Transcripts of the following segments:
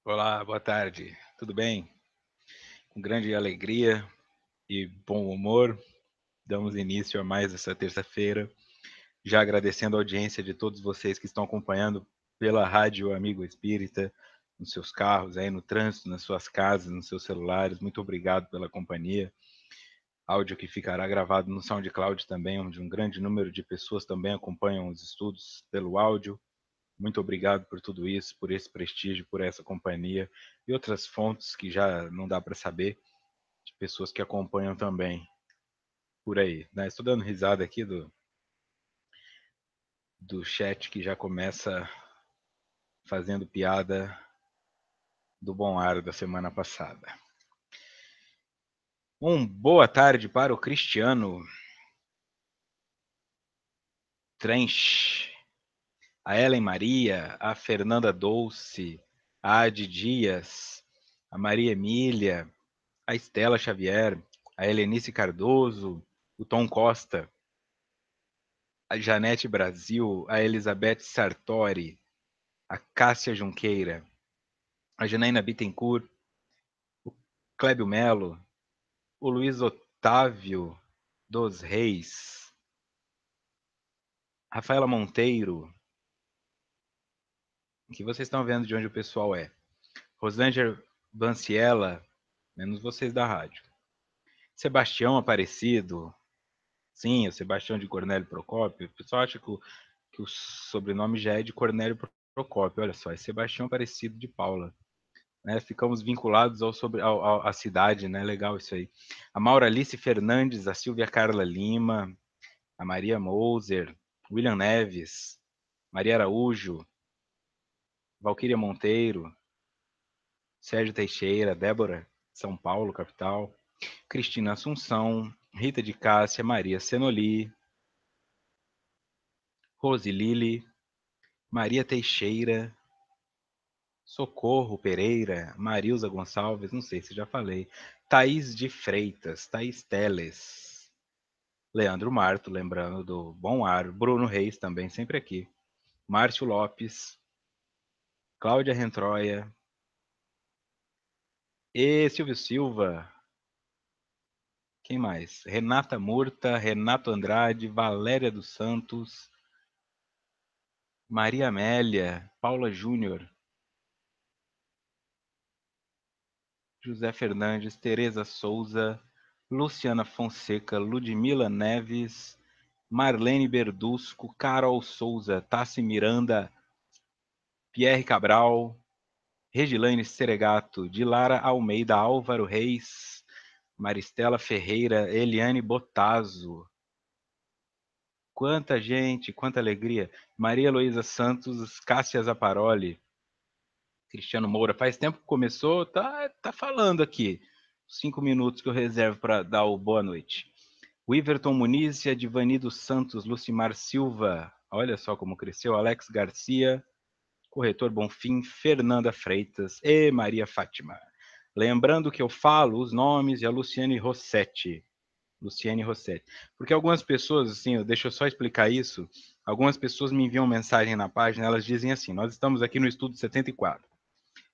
Olá, boa tarde. Tudo bem? Com grande alegria e bom humor, damos início a mais essa terça-feira, já agradecendo a audiência de todos vocês que estão acompanhando pela Rádio Amigo Espírita, nos seus carros, aí no trânsito, nas suas casas, nos seus celulares. Muito obrigado pela companhia. Áudio que ficará gravado no SoundCloud também, onde um grande número de pessoas também acompanham os estudos pelo áudio. Muito obrigado por tudo isso, por esse prestígio, por essa companhia e outras fontes que já não dá para saber, de pessoas que acompanham também por aí, né? Estou dando risada aqui do chat que já começa fazendo piada do bom ar da semana passada. Boa tarde para o Cristiano Trench, a Ellen Maria, a Fernanda Dolce, a Adi Dias, a Maria Emília, a Estela Xavier, a Helenice Cardoso, o Tom Costa, a Janete Brasil, a Elizabeth Sartori, a Cássia Junqueira, a Janaína Bittencourt, o Clébio Melo, o Luiz Otávio dos Reis, Rafaela Monteiro, que vocês estão vendo de onde o pessoal é, Rosângela Vanciela, menos vocês da rádio, Sebastião Aparecido, sim, o Sebastião de Cornélio Procópio. O pessoal acha que o sobrenome já é de Cornélio Procópio. Olha só, é Sebastião Aparecido de Paula. Né? Ficamos vinculados à cidade, né? Legal isso aí. A Maura Alice Fernandes, a Silvia Carla Lima, a Maria Moser, William Neves, Maria Araújo, Valquíria Monteiro, Sérgio Teixeira, Débora São Paulo, capital, Cristina Assunção, Rita de Cássia, Maria Senoli, Rose Lili, Maria Teixeira, Socorro Pereira, Marilza Gonçalves, não sei se já falei, Thaís de Freitas, Thaís Teles, Leandro Marto, lembrando do Bom Ar, Bruno Reis também, sempre aqui, Márcio Lopes, Cláudia Rentroia, e Silvio Silva, quem mais? Renata Murta, Renato Andrade, Valéria dos Santos, Maria Amélia, Paula Júnior, José Fernandes, Tereza Souza, Luciana Fonseca, Ludmila Neves, Marlene Berdusco, Carol Souza, Tassi Miranda, Pierre Cabral, Regilane Seregato, Dilara Almeida, Álvaro Reis, Maristela Ferreira, Eliane Botazo. Quanta gente, quanta alegria. Maria Luísa Santos, Cássia Zaparoli, Cristiano Moura. Faz tempo que começou, tá falando aqui. 5 minutos que eu reservo para dar o boa noite. Wiverton Muniz, Adivani dos Santos, Lucimar Silva, olha só como cresceu, Alex Garcia, Corretor Bonfim, Fernanda Freitas e Maria Fátima. Lembrando que eu falo os nomes e a Luciane Rossetti. Luciane Rossetti. Porque algumas pessoas, assim, deixa eu só explicar isso, algumas pessoas me enviam mensagem na página, elas dizem assim, nós estamos aqui no estudo 74.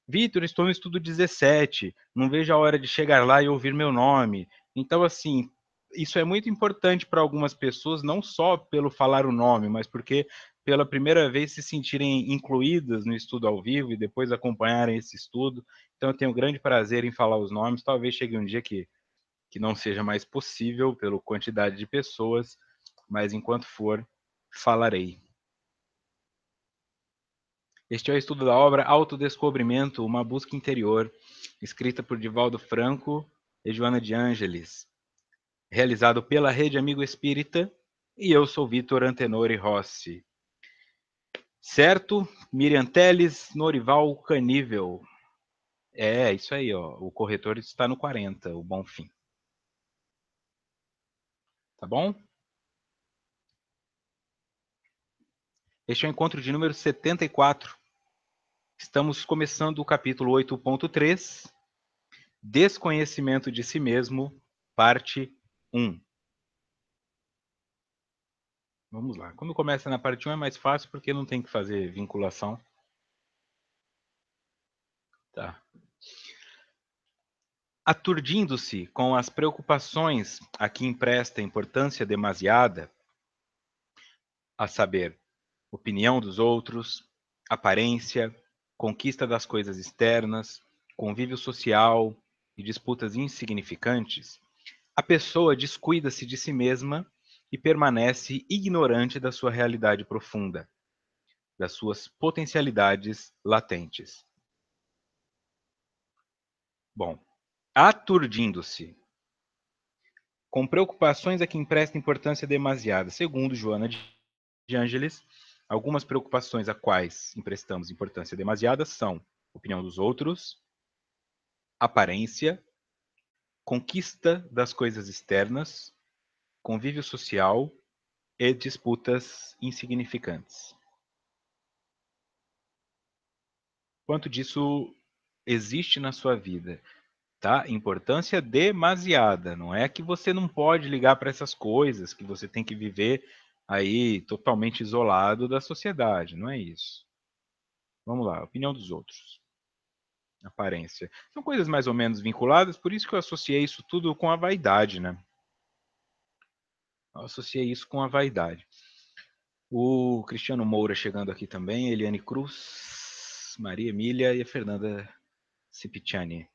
Vitor, estou no estudo 17, não vejo a hora de chegar lá e ouvir meu nome. Então, assim, isso é muito importante para algumas pessoas, não só pelo falar o nome, mas porque pela primeira vez se sentirem incluídas no estudo ao vivo e depois acompanharem esse estudo. Então, eu tenho grande prazer em falar os nomes. Talvez chegue um dia que não seja mais possível pela quantidade de pessoas, mas enquanto for, falarei. Este é o estudo da obra Autodescobrimento, uma busca interior, escrita por Divaldo Franco e Joana de Ângeles, realizado pela Rede Amigo Espírita, e eu sou Vitor Antenori Rossi. Certo? Miriam Teles, Norival Canível. É, isso aí, ó. O corretor está no 40, o Bonfim. Tá bom? Este é o encontro de número 74. Estamos começando o capítulo 8.3, Desconhecimento de si mesmo, parte 1. Vamos lá. Quando começa na parte 1 é mais fácil porque não tem que fazer vinculação. Tá. Aturdindo-se com as preocupações a que empresta importância demasiada, a saber, opinião dos outros, aparência, conquista das coisas externas, convívio social e disputas insignificantes, a pessoa descuida-se de si mesma e permanece ignorante da sua realidade profunda, das suas potencialidades latentes. Bom, aturdindo-se com preocupações a que empresta importância demasiada, segundo Joana de Ângeles, algumas preocupações a quais emprestamos importância demasiada são opinião dos outros, aparência, conquista das coisas externas, convívio social e disputas insignificantes. Quanto disso existe na sua vida? Tá? Importância demasiada. Não é que você não pode ligar para essas coisas, que você tem que viver aí totalmente isolado da sociedade. Não é isso. Vamos lá, opinião dos outros. Aparência. São coisas mais ou menos vinculadas, por isso que eu associei isso tudo com a vaidade, né? Eu associei isso com a vaidade. O Cristiano Moura chegando aqui também, Eliane Cruz, Maria Emília e a Fernanda Cipicciani.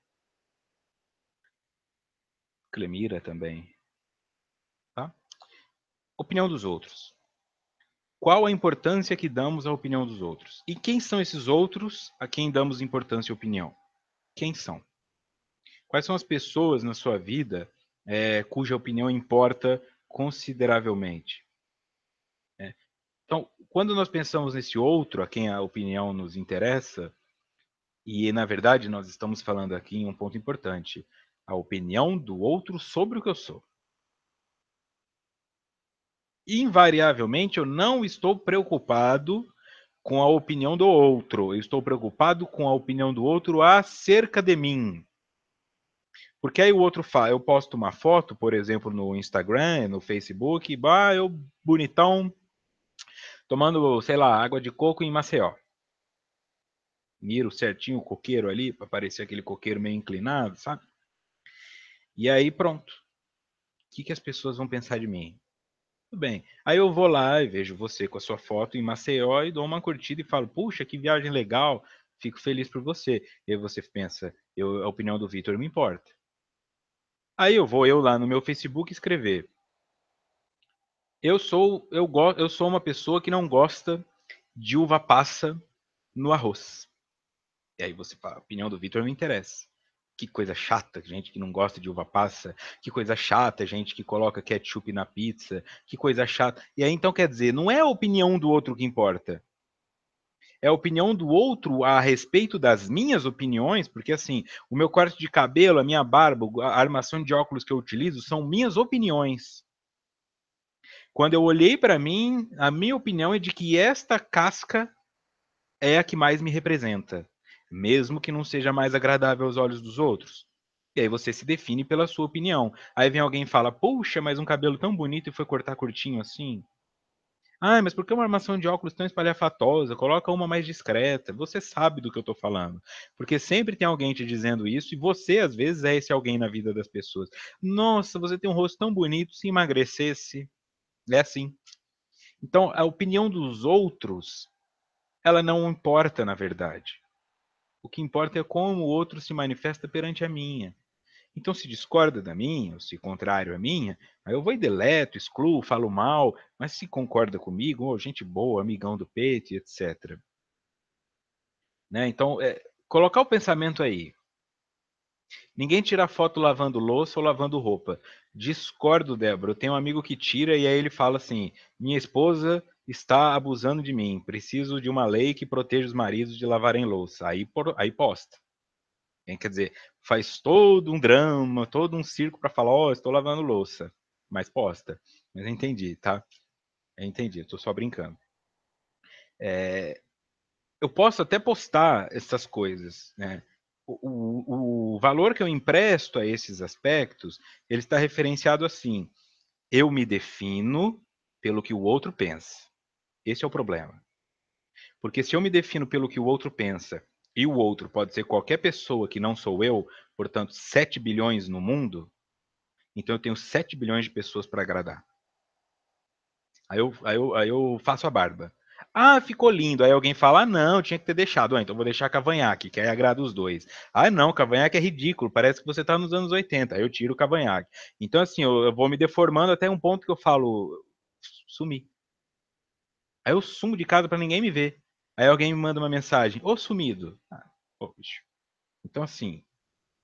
Clemira também. Tá? Opinião dos outros. Qual a importância que damos à opinião dos outros? E quem são esses outros a quem damos importância e opinião? Quem são? Quais são as pessoas na sua vida cuja opinião importa consideravelmente? Então, quando nós pensamos nesse outro a quem a opinião nos interessa, e na verdade nós estamos falando aqui em um ponto importante, a opinião do outro sobre o que eu sou. Invariavelmente, eu não estou preocupado com a opinião do outro, eu estou preocupado com a opinião do outro acerca de mim. Porque aí o outro fala, eu posto uma foto, por exemplo, no Instagram, no Facebook, eu bonitão, tomando, sei lá, água de coco em Maceió. Miro certinho o coqueiro ali, para parecer aquele coqueiro meio inclinado, sabe? E aí pronto. O que as pessoas vão pensar de mim? Tudo bem. Aí eu vou lá e vejo você com a sua foto em Maceió e dou uma curtida e falo, puxa, que viagem legal, fico feliz por você. E aí você pensa, a opinião do Vitor me importa. Aí eu lá no meu Facebook escrever, eu sou uma pessoa que não gosta de uva passa no arroz. E aí você fala, a opinião do Vitor me interessa. Que coisa chata, gente que não gosta de uva passa. Que coisa chata, gente que coloca ketchup na pizza. Que coisa chata. E aí então quer dizer, não é a opinião do outro que importa. É a opinião do outro a respeito das minhas opiniões, porque assim, o meu corte de cabelo, a minha barba, a armação de óculos que eu utilizo são minhas opiniões. Quando eu olhei para mim, a minha opinião é de que esta casca é a que mais me representa, mesmo que não seja mais agradável aos olhos dos outros. E aí você se define pela sua opinião. Aí vem alguém e fala: "Puxa, mas um cabelo tão bonito e foi cortar curtinho assim?" Ah, mas por que uma armação de óculos tão espalhafatosa? Coloca uma mais discreta. Você sabe do que eu estou falando. Porque sempre tem alguém te dizendo isso e você, às vezes, é esse alguém na vida das pessoas. Nossa, você tem um rosto tão bonito, se emagrecesse. É assim. Então, a opinião dos outros, ela não importa, na verdade. O que importa é como o outro se manifesta perante a minha. Então, se discorda da minha, ou se contrário à minha, aí eu vou e deleto, excluo, falo mal, mas se concorda comigo, oh, gente boa, amigão do peito, etc. Né? Então, colocar o pensamento aí. Ninguém tira foto lavando louça ou lavando roupa. Discordo, Débora. Eu tenho um amigo que tira e aí ele fala assim: minha esposa está abusando de mim. Preciso de uma lei que proteja os maridos de lavarem louça. Aí posta. Quer dizer, faz todo um drama, todo um circo para falar: ó, estou lavando louça. Mas posta. Mas eu entendi, tá? Eu entendi, estou só brincando. Eu posso até postar essas coisas, né? O valor que eu empresto a esses aspectos, ele está referenciado assim: eu me defino pelo que o outro pensa. Esse é o problema. Porque se eu me defino pelo que o outro pensa e o outro pode ser qualquer pessoa que não sou eu, portanto 7 bilhões no mundo, então eu tenho 7 bilhões de pessoas para agradar. Aí eu faço a barba. Ah, ficou lindo. Aí alguém fala, ah, não, tinha que ter deixado. Ah, então vou deixar cavanhaque, que aí agrada os dois. Ah, não, cavanhaque é ridículo, parece que você tá nos anos 80. Aí eu tiro o cavanhaque. Então, assim, eu vou me deformando até um ponto que eu falo, sumi. Aí eu sumo de casa para ninguém me ver. Aí alguém me manda uma mensagem, ô sumido. Ah, pô, bicho. Então, assim,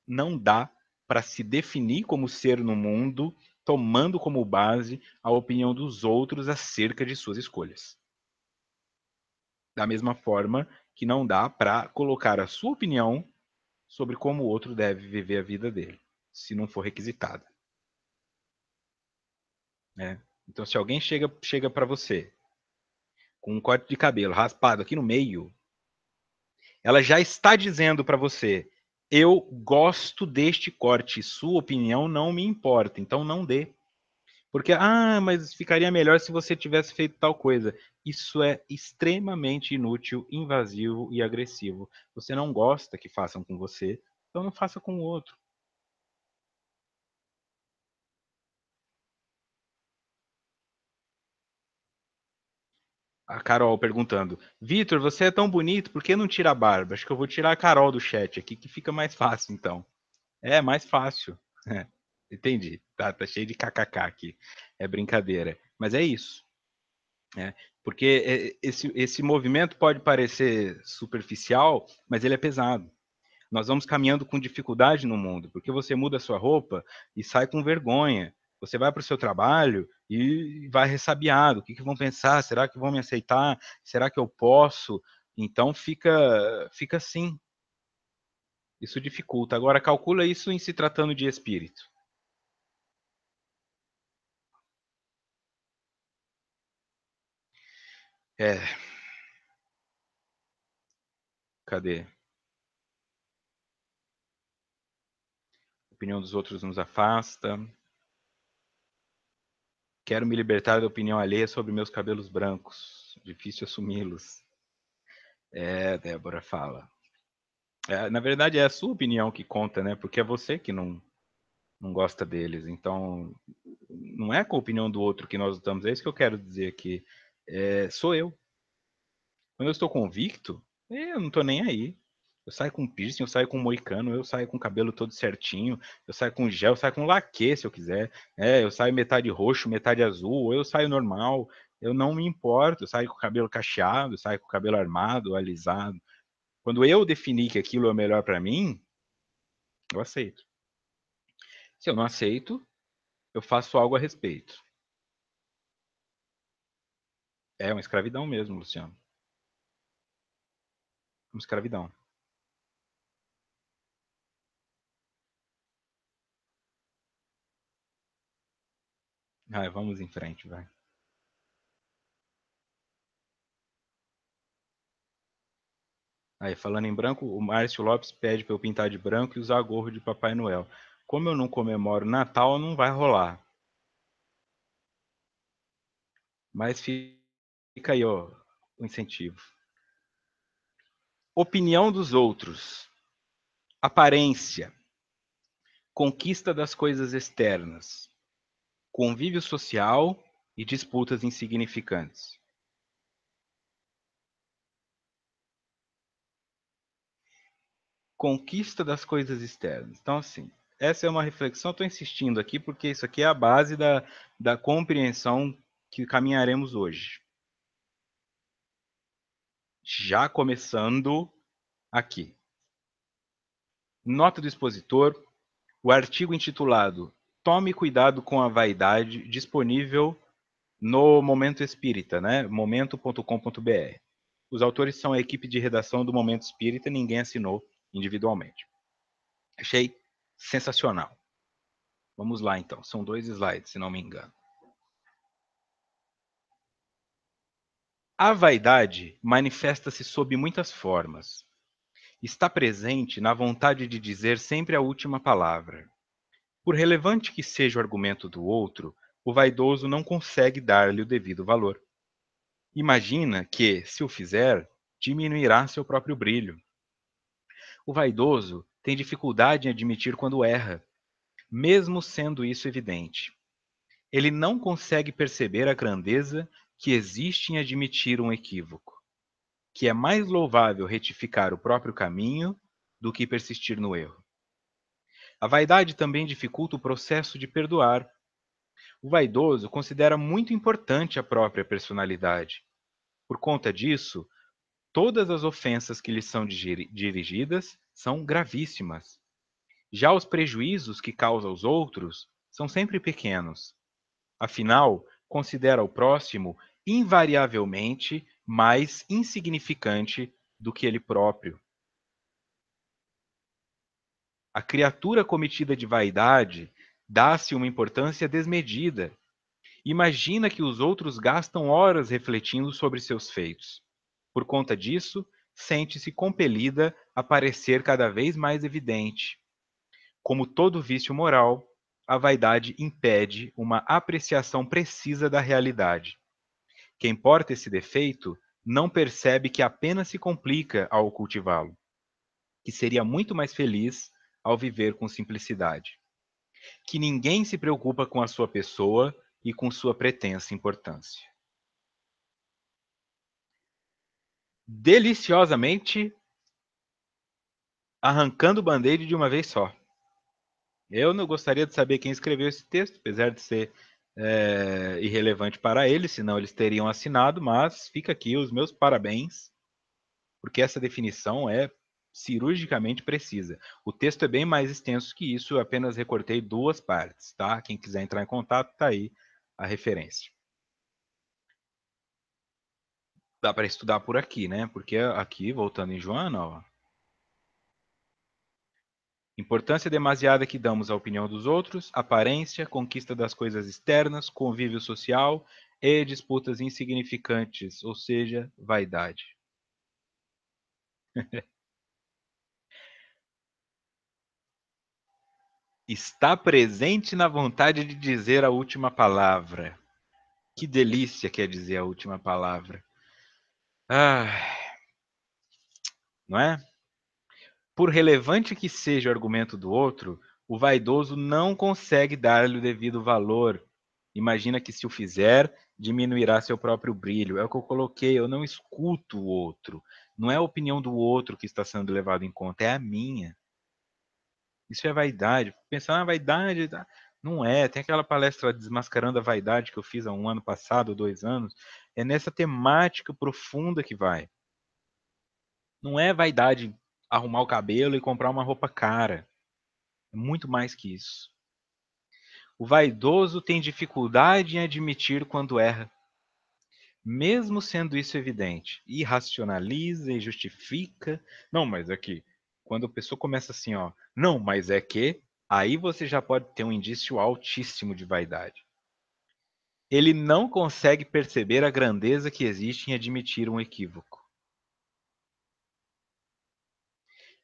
não dá para se definir como ser no mundo tomando como base a opinião dos outros acerca de suas escolhas. Da mesma forma que não dá para colocar a sua opinião sobre como o outro deve viver a vida dele, se não for requisitada. Né? Então, se alguém chega para você com um corte de cabelo raspado aqui no meio, ela já está dizendo para você: eu gosto deste corte, sua opinião não me importa, então não dê. Porque, ah, mas ficaria melhor se você tivesse feito tal coisa. Isso é extremamente inútil, invasivo e agressivo. Você não gosta que façam com você, então não faça com o outro. A Carol perguntando: Vitor, você é tão bonito, por que não tira a barba? Acho que eu vou tirar a Carol do chat aqui, que fica mais fácil, então. É, mais fácil. É, entendi. Tá cheio de kkk aqui. É brincadeira. Mas é isso. Né? Porque esse movimento pode parecer superficial, mas ele é pesado. Nós vamos caminhando com dificuldade no mundo, porque você muda a sua roupa e sai com vergonha. Você vai para o seu trabalho e vai ressabiado. O que, que vão pensar? Será que vão me aceitar? Será que eu posso? Então fica assim. Isso dificulta. Agora calcula isso em se tratando de espírito. É, cadê? A opinião dos outros nos afasta. Quero me libertar da opinião alheia sobre meus cabelos brancos. Difícil assumi-los. É, Débora fala. É, na verdade, é a sua opinião que conta, né? Porque é você que não gosta deles. Então, não é com a opinião do outro que nós lutamos. É isso que eu quero dizer aqui. É, sou eu. Quando eu estou convicto, eu não estou nem aí. Eu saio com piercing, eu saio com moicano, eu saio com o cabelo todo certinho, eu saio com gel, eu saio com laque, se eu quiser. É, eu saio metade roxo, metade azul, ou eu saio normal. Eu não me importo. Eu saio com o cabelo cacheado, eu saio com o cabelo armado, alisado. Quando eu definir que aquilo é o melhor para mim, eu aceito. Se eu não aceito, eu faço algo a respeito. É uma escravidão mesmo, Luciano. Uma escravidão. Vai, vamos em frente, vai. Aí, falando em branco, o Márcio Lopes pede para eu pintar de branco e usar gorro de Papai Noel. Como eu não comemoro Natal, não vai rolar. Mas fica aí, ó, o incentivo. Opinião dos outros. Aparência. Conquista das coisas externas. Convívio social e disputas insignificantes. Conquista das coisas externas. Então, assim, essa é uma reflexão, estou insistindo aqui, porque isso aqui é a base da compreensão que caminharemos hoje. Já começando aqui. Nota do expositor, o artigo intitulado Tome Cuidado com a Vaidade, disponível no Momento Espírita, né? momento.com.br. Os autores são a equipe de redação do Momento Espírita, ninguém assinou individualmente. Achei sensacional. Vamos lá, então. São 2 slides, se não me engano. A vaidade manifesta-se sob muitas formas. Está presente na vontade de dizer sempre a última palavra. Por relevante que seja o argumento do outro, o vaidoso não consegue dar-lhe o devido valor. Imagina que, se o fizer, diminuirá seu próprio brilho. O vaidoso tem dificuldade em admitir quando erra, mesmo sendo isso evidente. Ele não consegue perceber a grandeza que existe em admitir um equívoco, que é mais louvável retificar o próprio caminho do que persistir no erro. A vaidade também dificulta o processo de perdoar. O vaidoso considera muito importante a própria personalidade. Por conta disso, todas as ofensas que lhe são dirigidas são gravíssimas. Já os prejuízos que causa aos outros são sempre pequenos. Afinal, considera o próximo invariavelmente mais insignificante do que ele próprio. A criatura cometida de vaidade dá-se uma importância desmedida. Imagina que os outros gastam horas refletindo sobre seus feitos. Por conta disso, sente-se compelida a parecer cada vez mais evidente. Como todo vício moral, a vaidade impede uma apreciação precisa da realidade. Quem porta esse defeito não percebe que apenas se complica ao cultivá-lo, que seria muito mais feliz ao viver com simplicidade, que ninguém se preocupa com a sua pessoa e com sua pretensa importância. Deliciosamente arrancando o band-aid de uma vez só. Eu não gostaria de saber quem escreveu esse texto, apesar de ser irrelevante para eles, senão eles teriam assinado, mas fica aqui os meus parabéns, porque essa definição é cirurgicamente precisa. O texto é bem mais extenso que isso, eu apenas recortei 2 partes, tá? Quem quiser entrar em contato, tá aí a referência. Dá para estudar por aqui, né? Porque aqui, voltando em Joana, ó, importância demasiada que damos à opinião dos outros, aparência, conquista das coisas externas, convívio social e disputas insignificantes, ou seja, vaidade. Está presente na vontade de dizer a última palavra. Que delícia quer dizer a última palavra. Ah, não é? Por relevante que seja o argumento do outro, o vaidoso não consegue dar-lhe o devido valor. Imagina que, se o fizer, diminuirá seu próprio brilho. É o que eu coloquei, eu não escuto o outro. Não é a opinião do outro que está sendo levada em conta, é a minha. Isso é vaidade. Pensar na vaidade, não é. Tem aquela palestra Desmascarando a Vaidade que eu fiz há 1 ano passado, 2 anos. É nessa temática profunda que vai. Não é vaidade arrumar o cabelo e comprar uma roupa cara. É muito mais que isso. O vaidoso tem dificuldade em admitir quando erra, mesmo sendo isso evidente, e racionaliza e justifica. Não, mas é que quando a pessoa começa assim, ó, não, mas é que, aí você já pode ter um indício altíssimo de vaidade. Ele não consegue perceber a grandeza que existe em admitir um equívoco,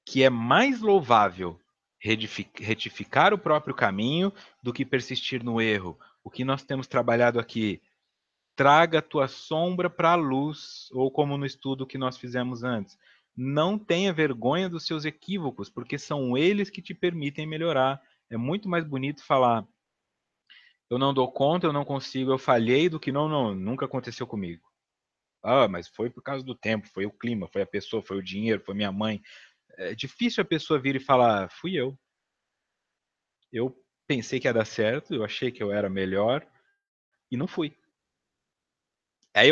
que é mais louvável retificar o próprio caminho do que persistir no erro. O que nós temos trabalhado aqui, traga a tua sombra para a luz, ou como no estudo que nós fizemos antes. Não tenha vergonha dos seus equívocos, porque são eles que te permitem melhorar. É muito mais bonito falar, eu não dou conta, eu não consigo, eu falhei, do que não, nunca aconteceu comigo. Ah, mas foi por causa do tempo, foi o clima, foi a pessoa, foi o dinheiro, foi minha mãe. É difícil a pessoa vir e falar, fui eu. Eu pensei que ia dar certo, eu achei que eu era melhor e não fui. Aí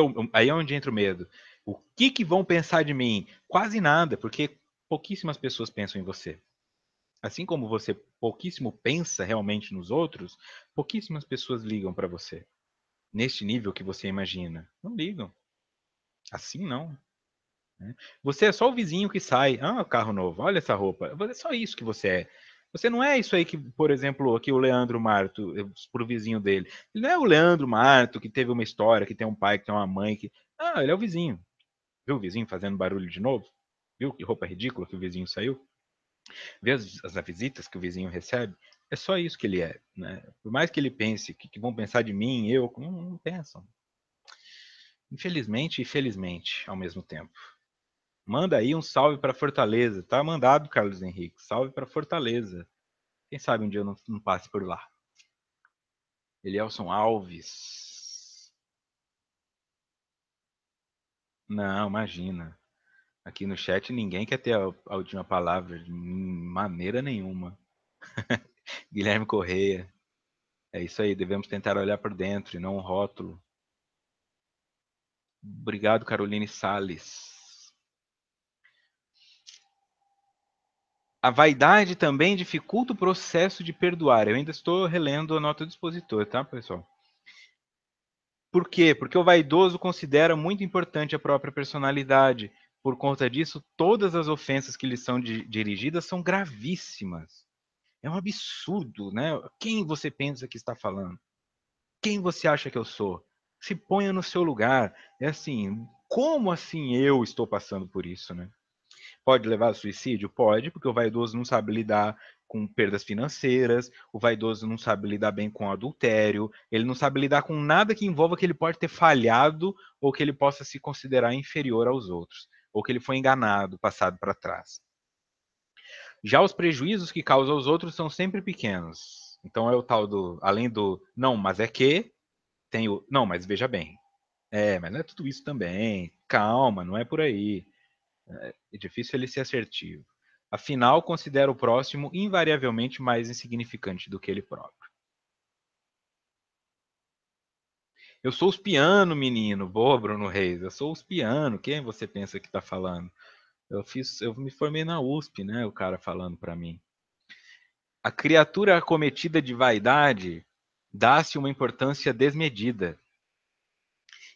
é onde entra o medo. O que vão pensar de mim? Quase nada, porque pouquíssimas pessoas pensam em você. Assim como você pouquíssimo pensa realmente nos outros, pouquíssimas pessoas ligam para você. Neste nível que você imagina. Não ligam. Assim não. Né? Você é só o vizinho que sai. Ah, carro novo, olha essa roupa. É só isso que você é. Você não é isso aí que, por exemplo, aqui o Leandro Marto, pro vizinho dele. Ele não é o Leandro Marto que teve uma história, que tem um pai, que tem uma mãe, que. Ah, ele é o vizinho. Viu o vizinho fazendo barulho de novo? Viu que roupa ridícula que o vizinho saiu? Vê as visitas que o vizinho recebe? É só isso que ele é. Né? Por mais que ele pense, que vão pensar de mim, eu, não pensam. Infelizmente e felizmente, ao mesmo tempo. Manda aí um salve para Fortaleza. Tá mandado, Carlos Henrique. Salve para Fortaleza. Quem sabe um dia eu não passe por lá. Elielson Alves. Não, imagina. Aqui no chat ninguém quer ter a última palavra de maneira nenhuma. Guilherme Correia. É isso aí, devemos tentar olhar por dentro e não um rótulo. Obrigado, Caroline Salles. A vaidade também dificulta o processo de perdoar. Eu ainda estou relendo a nota do expositor, tá, pessoal? Por quê? Porque o vaidoso considera muito importante a própria personalidade. Por conta disso, todas as ofensas que lhe são dirigidas são gravíssimas. É um absurdo, né? Quem você pensa que está falando? Quem você acha que eu sou? Se ponha no seu lugar. É assim, como assim eu estou passando por isso, né? Pode levar ao suicídio? Pode, porque o vaidoso não sabe lidar com perdas financeiras, o vaidoso não sabe lidar bem com adultério, ele não sabe lidar com nada que envolva que ele pode ter falhado ou que ele possa se considerar inferior aos outros, ou que ele foi enganado, passado para trás. Já os prejuízos que causa aos outros são sempre pequenos. Então é o tal do, além do não, mas é que, tem o não, mas veja bem. É, mas não é tudo isso também. Calma, não é por aí. É difícil ele ser assertivo. Afinal, considera o próximo invariavelmente mais insignificante do que ele próprio. Eu sou os piano, menino. Boa, Bruno Reis. Eu sou os piano. Quem você pensa que está falando? Eu me formei na USP, né? O cara falando para mim. A criatura acometida de vaidade dá-se uma importância desmedida.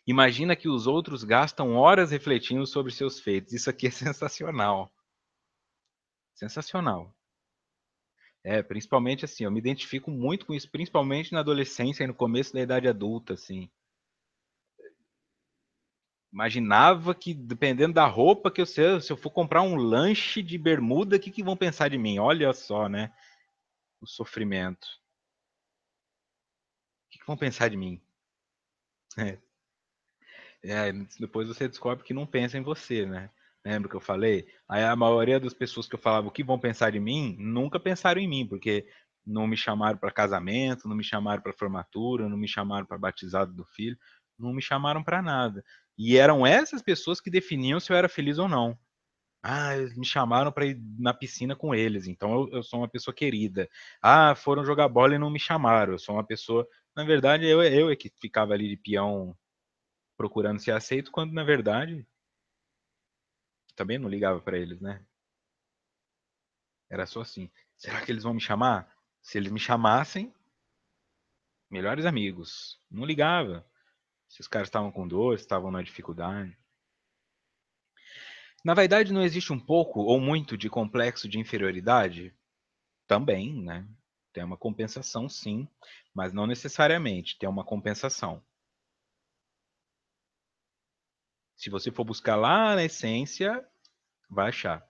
Imagina que os outros gastam horas refletindo sobre seus feitos. Isso aqui é sensacional. Sensacional. É, principalmente assim, eu me identifico muito com isso, principalmente na adolescência e no começo da idade adulta, assim. Imaginava que, dependendo da roupa que eu sei, se eu for comprar um lanche de bermuda, o que, que vão pensar de mim? Olha só, né? O sofrimento. O que, que vão pensar de mim? Depois você descobre que não pensa em você, né? Lembra que eu falei? Aí a maioria das pessoas que eu falava o que vão pensar de mim, nunca pensaram em mim, porque não me chamaram para casamento, não me chamaram para formatura, não me chamaram para batizado do filho, não me chamaram para nada. E eram essas pessoas que definiam se eu era feliz ou não. Ah, eles me chamaram para ir na piscina com eles, então eu sou uma pessoa querida. Ah, foram jogar bola e não me chamaram, eu sou uma pessoa. Na verdade, eu é que ficava ali de peão procurando ser aceito, quando na verdade também não ligava para eles, né? Era só assim. Será que eles vão me chamar? Se eles me chamassem, melhores amigos. Não ligava. Se os caras estavam com dor, se estavam na dificuldade. Na verdade, não existe um pouco ou muito de complexo de inferioridade? Também, né? Tem uma compensação, sim, mas não necessariamente. Tem uma compensação. Se você for buscar lá na essência, vai achar.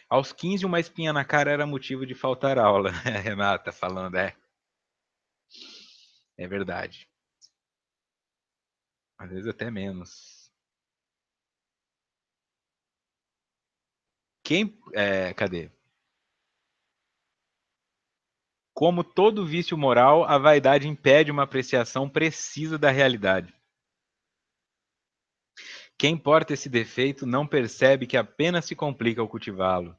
Aos 15, uma espinha na cara era motivo de faltar aula. Renata falando, é verdade. Às vezes até menos. Cadê? Como todo vício moral, a vaidade impede uma apreciação precisa da realidade. Quem porta esse defeito não percebe que apenas se complica ao cultivá-lo,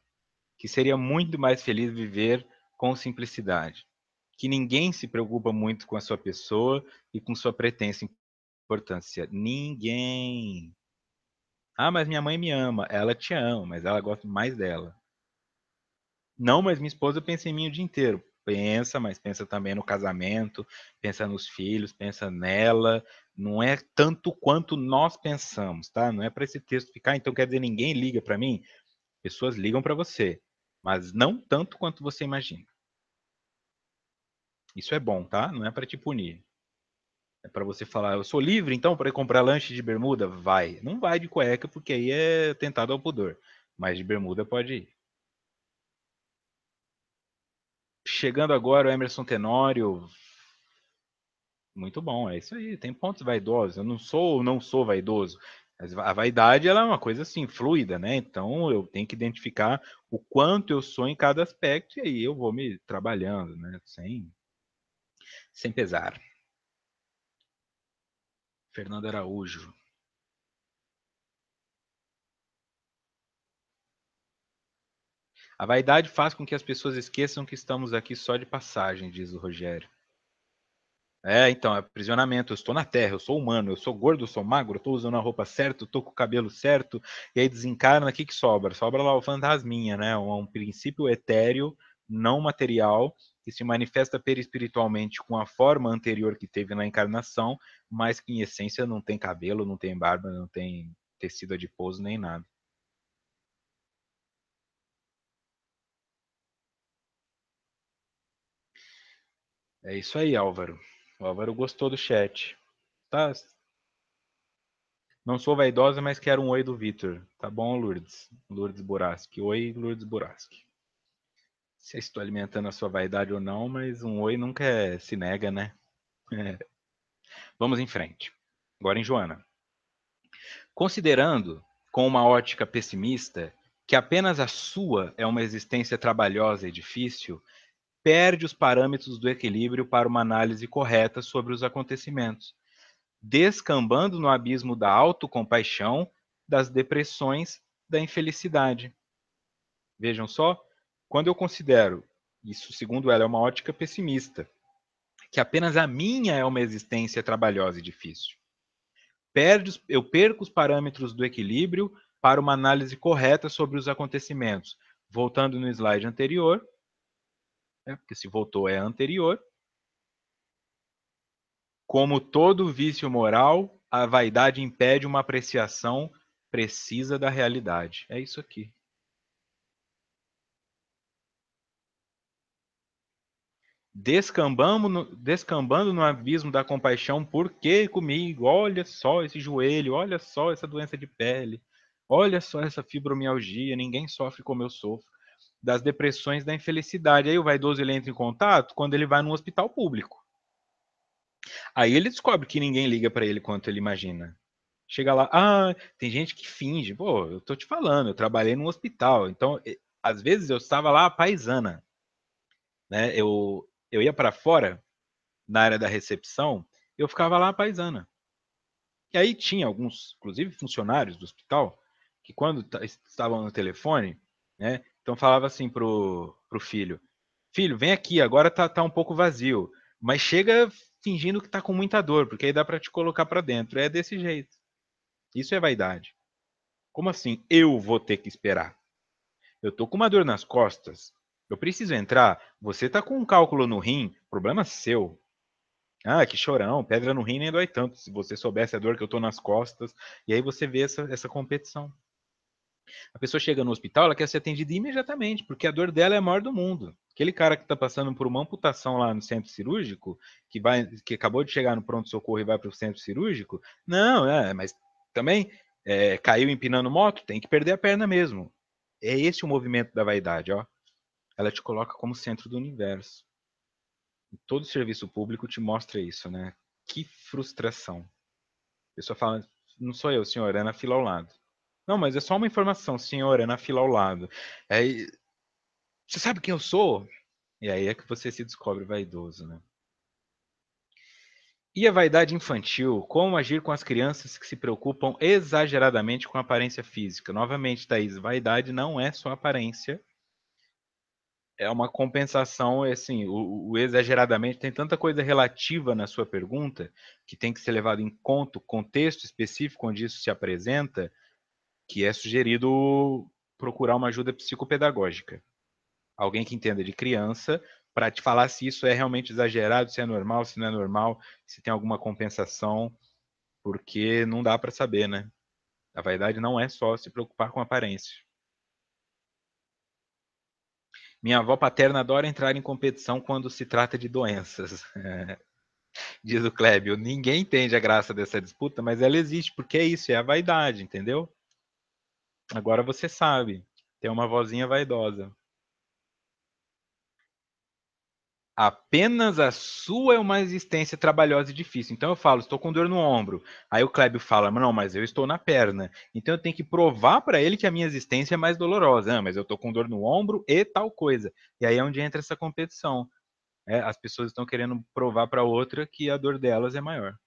que seria muito mais feliz viver com simplicidade, que ninguém se preocupa muito com a sua pessoa e com sua pretensa importância. Ninguém. Ah, mas minha mãe me ama. Ela te ama, mas ela gosta mais dela. Não, mas minha esposa pensa em mim o dia inteiro. Pensa, mas pensa também no casamento, pensa nos filhos, pensa nela. Não é tanto quanto nós pensamos, tá? Não é para esse texto ficar, então quer dizer, ninguém liga para mim. Pessoas ligam para você, mas não tanto quanto você imagina. Isso é bom, tá? Não é para te punir. É para você falar, eu sou livre então para ir comprar lanche de bermuda? Vai. Não vai de cueca, porque aí é tentado ao pudor. Mas de bermuda pode ir. Chegando agora o Emerson Tenório. Muito bom, é isso aí. Tem pontos vaidosos. Eu não sou ou não sou vaidoso. A vaidade ela é uma coisa assim, fluida, né? Então eu tenho que identificar o quanto eu sou em cada aspecto e aí eu vou me trabalhando, né? Sem pesar. Fernando Araújo. A vaidade faz com que as pessoas esqueçam que estamos aqui só de passagem, diz o Rogério. É, então, é aprisionamento. Eu estou na Terra, eu sou humano, eu sou gordo, eu sou magro, eu estou usando a roupa certa, eu estou com o cabelo certo, e aí desencarna, o que que sobra? Sobra lá o fantasminha, né? Um princípio etéreo, não material, que se manifesta perispiritualmente com a forma anterior que teve na encarnação, mas que em essência não tem cabelo, não tem barba, não tem tecido adiposo nem nada. É isso aí, Álvaro. O Álvaro gostou do chat. Tá, não sou vaidosa, mas quero um oi do Vitor. Tá bom, Lourdes? Lourdes Buraski. Oi, Lourdes Buraski. Se estou alimentando a sua vaidade ou não, mas um oi nunca se nega, né? Vamos em frente. Agora em Joana. Considerando, com uma ótica pessimista, que apenas a sua é uma existência trabalhosa e difícil, perde os parâmetros do equilíbrio para uma análise correta sobre os acontecimentos, descambando no abismo da autocompaixão, das depressões, da infelicidade. Vejam só, quando eu considero, isso segundo ela é uma ótica pessimista, que apenas a minha é uma existência trabalhosa e difícil. Eu perco os parâmetros do equilíbrio para uma análise correta sobre os acontecimentos. Voltando no slide anterior, né, porque se voltou é anterior, como todo vício moral, a vaidade impede uma apreciação precisa da realidade. É isso aqui. Descambando no abismo da compaixão, por que comigo? Olha só esse joelho, olha só essa doença de pele, olha só essa fibromialgia, ninguém sofre como eu sofro. Das depressões, da infelicidade. Aí o vaidoso ele entra em contato quando ele vai num hospital público. Aí ele descobre que ninguém liga para ele quanto ele imagina. Chega lá, tem gente que finge. Pô, eu tô te falando, eu trabalhei num hospital. Então, às vezes eu estava lá paisana, né? Eu ia para fora na área da recepção, eu ficava lá paisana. E aí tinha alguns, inclusive funcionários do hospital, que quando estavam no telefone, né, então falava assim pro filho, filho, vem aqui, agora tá um pouco vazio, mas chega fingindo que tá com muita dor, porque aí dá para te colocar para dentro. É desse jeito. Isso é vaidade. Como assim? Eu vou ter que esperar. Eu tô com uma dor nas costas. Eu preciso entrar. Você tá com um cálculo no rim. Problema seu. Ah, que chorão, pedra no rim nem dói tanto. Se você soubesse a dor que eu tô nas costas. E aí você vê essa competição. A pessoa chega no hospital, ela quer ser atendida imediatamente, porque a dor dela é a maior do mundo. Aquele cara que está passando por uma amputação lá no centro cirúrgico, que acabou de chegar no pronto-socorro e vai para o centro cirúrgico, não, mas também caiu empinando moto, tem que perder a perna mesmo. É esse o movimento da vaidade, ó. Ela te coloca como centro do universo. Todo serviço público te mostra isso, né? Que frustração. A pessoa fala, não sou eu, senhor, é na fila ao lado. Não, mas é só uma informação, senhor, é na fila ao lado. Aí, você sabe quem eu sou? E aí é que você se descobre vaidoso, né? E a vaidade infantil? Como agir com as crianças que se preocupam exageradamente com a aparência física? Novamente, Thaís, vaidade não é só aparência, é uma compensação, assim, o exageradamente tem tanta coisa relativa na sua pergunta que tem que ser levado em conta o contexto específico onde isso se apresenta, que é sugerido procurar uma ajuda psicopedagógica. Alguém que entenda de criança, para te falar se isso é realmente exagerado, se é normal, se não é normal, se tem alguma compensação, porque não dá para saber, né? A vaidade não é só se preocupar com a aparência. Minha avó paterna adora entrar em competição quando se trata de doenças, diz o Clébio. Ninguém entende a graça dessa disputa, mas ela existe, porque é isso, é a vaidade, entendeu? Agora você sabe, tem uma vozinha vaidosa. Apenas a sua é uma existência trabalhosa e difícil. Então eu falo, estou com dor no ombro. Aí o Clébio fala, não, mas eu estou na perna. Então eu tenho que provar para ele que a minha existência é mais dolorosa. Ah, mas eu estou com dor no ombro e tal coisa. E aí é onde entra essa competição. As pessoas estão querendo provar para outra que a dor delas é maior.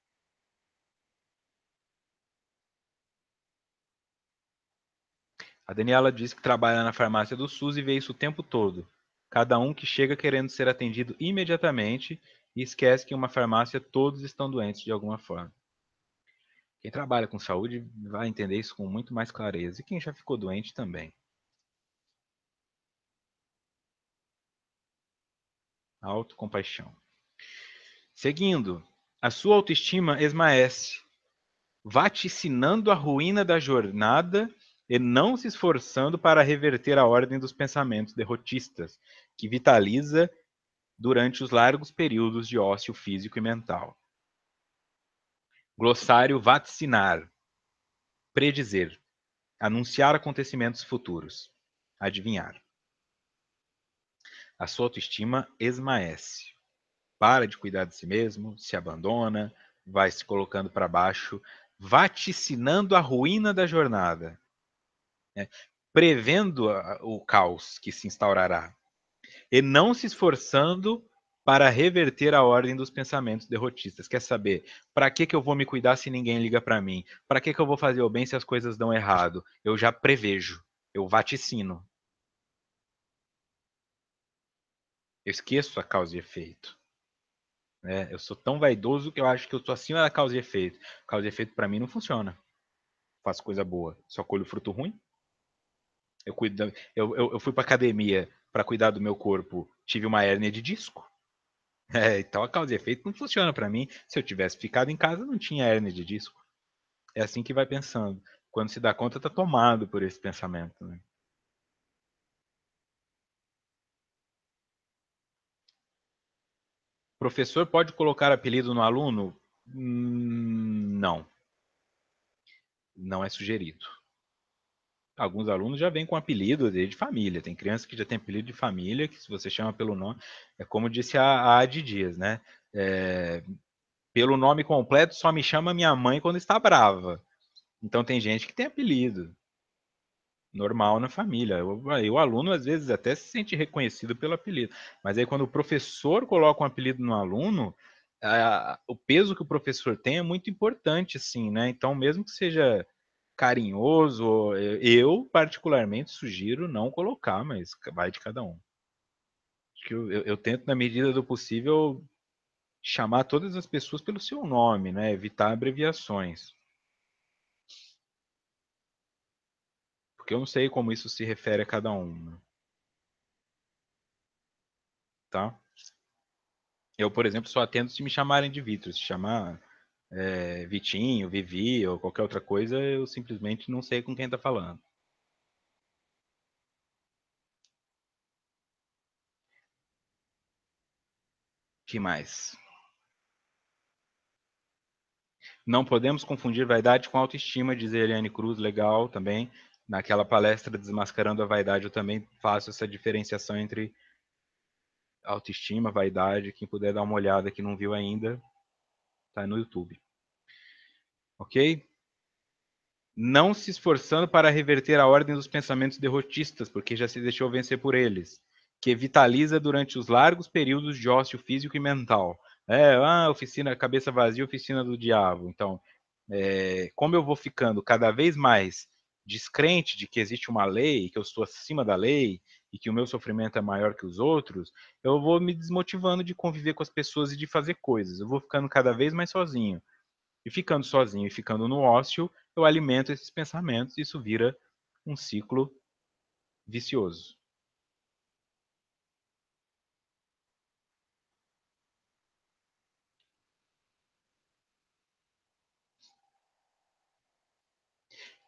A Daniela diz que trabalha na farmácia do SUS e vê isso o tempo todo. Cada um que chega querendo ser atendido imediatamente e esquece que em uma farmácia todos estão doentes de alguma forma. Quem trabalha com saúde vai entender isso com muito mais clareza. E quem já ficou doente também. Autocompaixão. Seguindo, a sua autoestima esmaece, vaticinando a ruína da jornada e não se esforçando para reverter a ordem dos pensamentos derrotistas, que vitaliza durante os largos períodos de ócio físico e mental. Glossário vaticinar, predizer, anunciar acontecimentos futuros, adivinhar. A sua autoestima esmaece. Para de cuidar de si mesmo, se abandona, vai se colocando para baixo, vaticinando a ruína da jornada, né? Prevendo o caos que se instaurará e não se esforçando para reverter a ordem dos pensamentos derrotistas. Quer saber? Para que eu vou me cuidar se ninguém liga para mim? Para que eu vou fazer o bem se as coisas dão errado? Eu já prevejo, eu vaticino. Eu esqueço a causa e efeito. Né? Eu sou tão vaidoso que eu acho que eu estou acima da causa e efeito. Causa e efeito para mim não funciona. Faço coisa boa, só colho fruto ruim. Eu fui para academia para cuidar do meu corpo, tive uma hérnia de disco. Então a causa e efeito não funciona para mim. Se eu tivesse ficado em casa, não tinha hérnia de disco. É assim que vai pensando. Quando se dá conta, está tomado por esse pensamento. Né? Professor pode colocar apelido no aluno? Não, não é sugerido. Alguns alunos já vêm com apelido de família. Tem criança que já tem apelido de família, que se você chama pelo nome, é como disse a Adi Dias, né? É, pelo nome completo, só me chama minha mãe quando está brava. Então tem gente que tem apelido normal na família. O aluno às vezes até se sente reconhecido pelo apelido, mas aí quando o professor coloca um apelido no aluno, o peso que o professor tem é muito importante, assim, né? Então mesmo que seja carinhoso, eu particularmente sugiro não colocar, mas vai de cada um. Eu tento na medida do possível chamar todas as pessoas pelo seu nome, né? Evitar abreviações. Porque eu não sei como isso se refere a cada um, né? Tá? Eu, por exemplo, só atendo se me chamarem de Vitor. Se chamar Vitinho, Vivi ou qualquer outra coisa, eu simplesmente não sei com quem está falando. Que mais? Não podemos confundir vaidade com autoestima, diz a Eliane Cruz, legal também. Naquela palestra Desmascarando a Vaidade, eu também faço essa diferenciação entre autoestima, vaidade. Quem puder dar uma olhada que não viu ainda, tá no YouTube. Ok? Não se esforçando para reverter a ordem dos pensamentos derrotistas, porque já se deixou vencer por eles, que vitaliza durante os largos períodos de ócio físico e mental. Oficina, cabeça vazia, oficina do diabo. Então, como eu vou ficando cada vez mais descrente de que existe uma lei, que eu estou acima da lei e que o meu sofrimento é maior que os outros, eu vou me desmotivando de conviver com as pessoas e de fazer coisas. Eu vou ficando cada vez mais sozinho. E ficando sozinho e ficando no ócio, eu alimento esses pensamentos e isso vira um ciclo vicioso.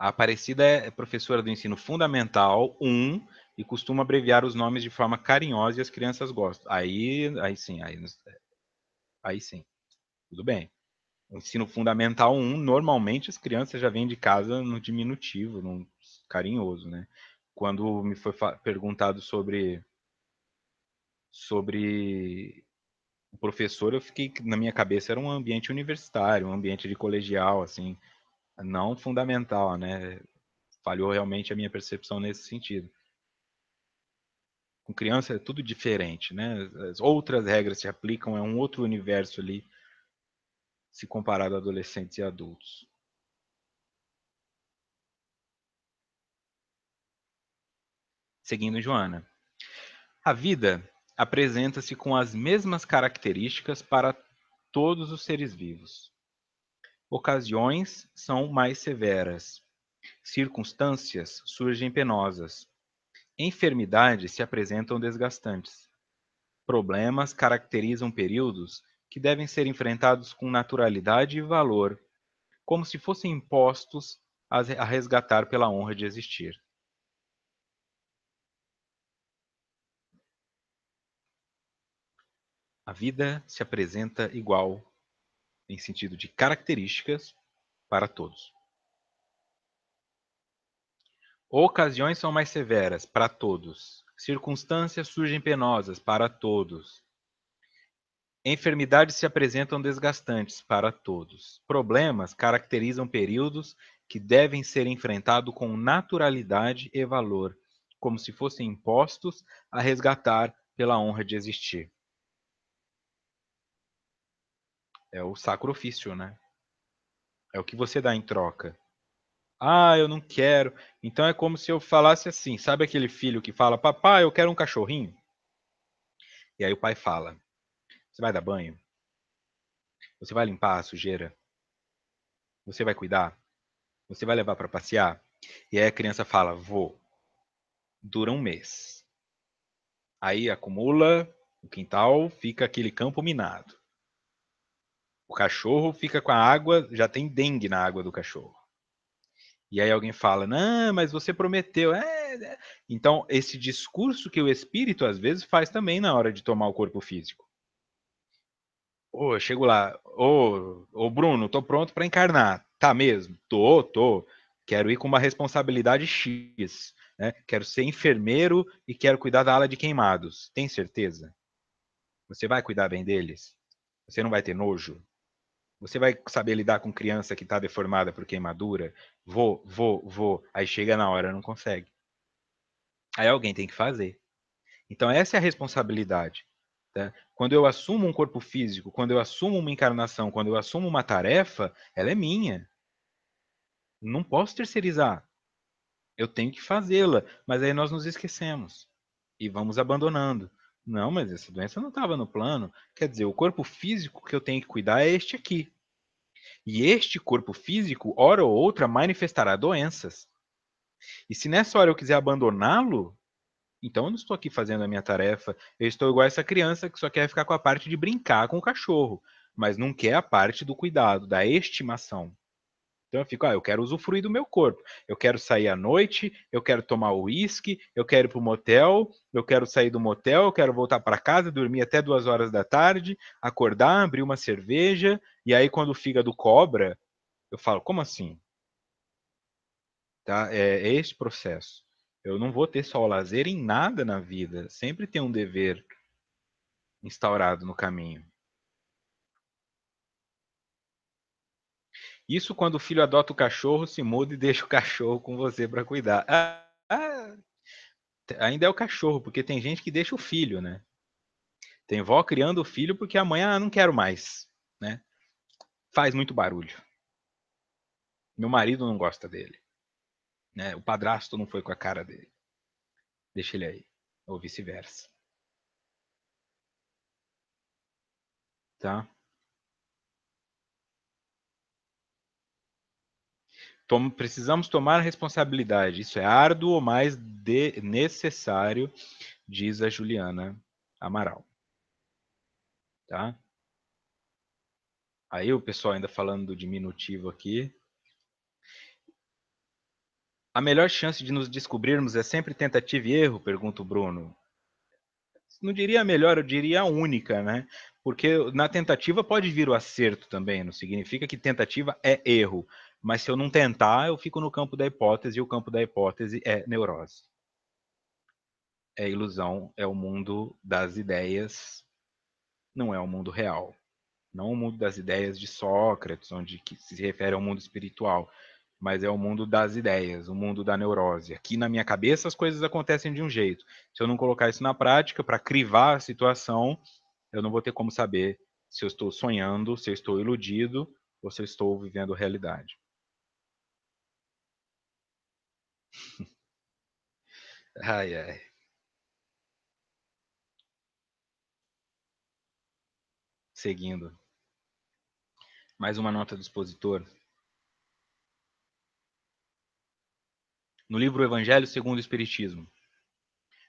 A Aparecida é professora do ensino fundamental 1 e costuma abreviar os nomes de forma carinhosa e as crianças gostam. Aí sim, tudo bem. O ensino fundamental 1, normalmente as crianças já vêm de casa no diminutivo, no carinhoso, né? Quando me foi perguntado sobre O professor, eu fiquei, na minha cabeça, era um ambiente universitário, um ambiente de colegial, assim, não fundamental, né? Falhou realmente a minha percepção nesse sentido. Com criança é tudo diferente, né? As outras regras se aplicam, é um outro universo ali, se comparado a adolescentes e adultos. Seguindo Joana. A vida apresenta-se com as mesmas características para todos os seres vivos. Ocasiões são mais severas, circunstâncias surgem penosas, enfermidades se apresentam desgastantes, problemas caracterizam períodos que devem ser enfrentados com naturalidade e valor, como se fossem impostos a resgatar pela honra de existir. A vida se apresenta igual em sentido de características para todos. Ocasiões são mais severas para todos. Circunstâncias surgem penosas para todos. Enfermidades se apresentam desgastantes para todos. Problemas caracterizam períodos que devem ser enfrentados com naturalidade e valor, como se fossem impostos a resgatar pela honra de existir. É o sacro ofício, né? É o que você dá em troca. Ah, eu não quero. Então é como se eu falasse assim, sabe aquele filho que fala, papai, eu quero um cachorrinho? E aí o pai fala, você vai dar banho? Você vai limpar a sujeira? Você vai cuidar? Você vai levar para passear? E aí a criança fala, vou. Dura um mês. Aí acumula, o quintal fica aquele campo minado. O cachorro fica com a água, já tem dengue na água do cachorro. E aí alguém fala, não, mas você prometeu. Então, esse discurso que o espírito às vezes faz também na hora de tomar o corpo físico. Ô, eu chego lá, ô Bruno, tô pronto para encarnar. Tá mesmo? Tô. Quero ir com uma responsabilidade X, né? Quero ser enfermeiro e quero cuidar da ala de queimados. Tem certeza? Você vai cuidar bem deles? Você não vai ter nojo? Você vai saber lidar com criança que está deformada por queimadura? Vou. Aí chega na hora, não consegue. Aí alguém tem que fazer. Então, essa é a responsabilidade. Tá? Quando eu assumo um corpo físico, quando eu assumo uma encarnação, quando eu assumo uma tarefa, ela é minha. Não posso terceirizar. Eu tenho que fazê-la. Mas aí nós nos esquecemos e vamos abandonando. Não, mas essa doença não estava no plano. Quer dizer, o corpo físico que eu tenho que cuidar é este aqui. E este corpo físico, hora ou outra, manifestará doenças. E se nessa hora eu quiser abandoná-lo, então eu não estou aqui fazendo a minha tarefa. Eu estou igual essa criança que só quer ficar com a parte de brincar com o cachorro, mas não quer a parte do cuidado, da estimação. Então eu fico, eu quero usufruir do meu corpo. Eu quero sair à noite, eu quero tomar uísque, eu quero ir para o motel, eu quero sair do motel, eu quero voltar para casa, dormir até 2 horas da tarde, acordar, abrir uma cerveja, e aí quando o fígado cobra, eu falo, como assim? Tá? É este processo. Eu não vou ter só o lazer em nada na vida. Sempre tem um dever instaurado no caminho. Isso quando o filho adota o cachorro, se muda e deixa o cachorro com você para cuidar. Ainda é o cachorro, porque tem gente que deixa o filho, né? Tem vó criando o filho porque a mãe, não quero mais, né? Faz muito barulho. Meu marido não gosta dele, né? O padrasto não foi com a cara dele. Deixa ele aí. Ou vice-versa, tá? Precisamos tomar responsabilidade. Isso é árduo, mas necessário, diz a Juliana Amaral. Tá? Aí o pessoal ainda falando do diminutivo aqui. A melhor chance de nos descobrirmos é sempre tentativa e erro? Pergunta o Bruno. Não diria a melhor, eu diria a única, né? Porque na tentativa pode vir o acerto também, não significa que tentativa é erro. Mas se eu não tentar, eu fico no campo da hipótese, e o campo da hipótese é neurose. É ilusão, é o mundo das ideias Não é o mundo real. Não o mundo das ideias de Sócrates, onde que se refere ao mundo espiritual, mas é o mundo das ideias, o mundo da neurose. Aqui na minha cabeça as coisas acontecem de um jeito. Se eu não colocar isso na prática, para crivar a situação, eu não vou ter como saber se eu estou sonhando, se eu estou iludido ou se eu estou vivendo realidade. Ai, ai. Seguindo. Mais uma nota do expositor. No livro Evangelho segundo o Espiritismo,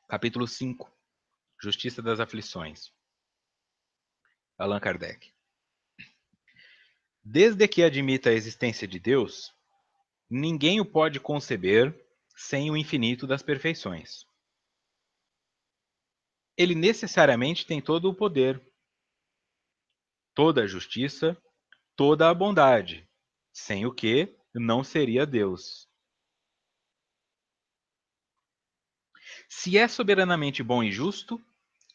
capítulo 5, Justiça das Aflições. Allan Kardec. Desde que admita a existência de Deus, ninguém o pode conceber sem o infinito das perfeições. Ele necessariamente tem todo o poder, toda a justiça, toda a bondade, sem o que não seria Deus. Se é soberanamente bom e justo,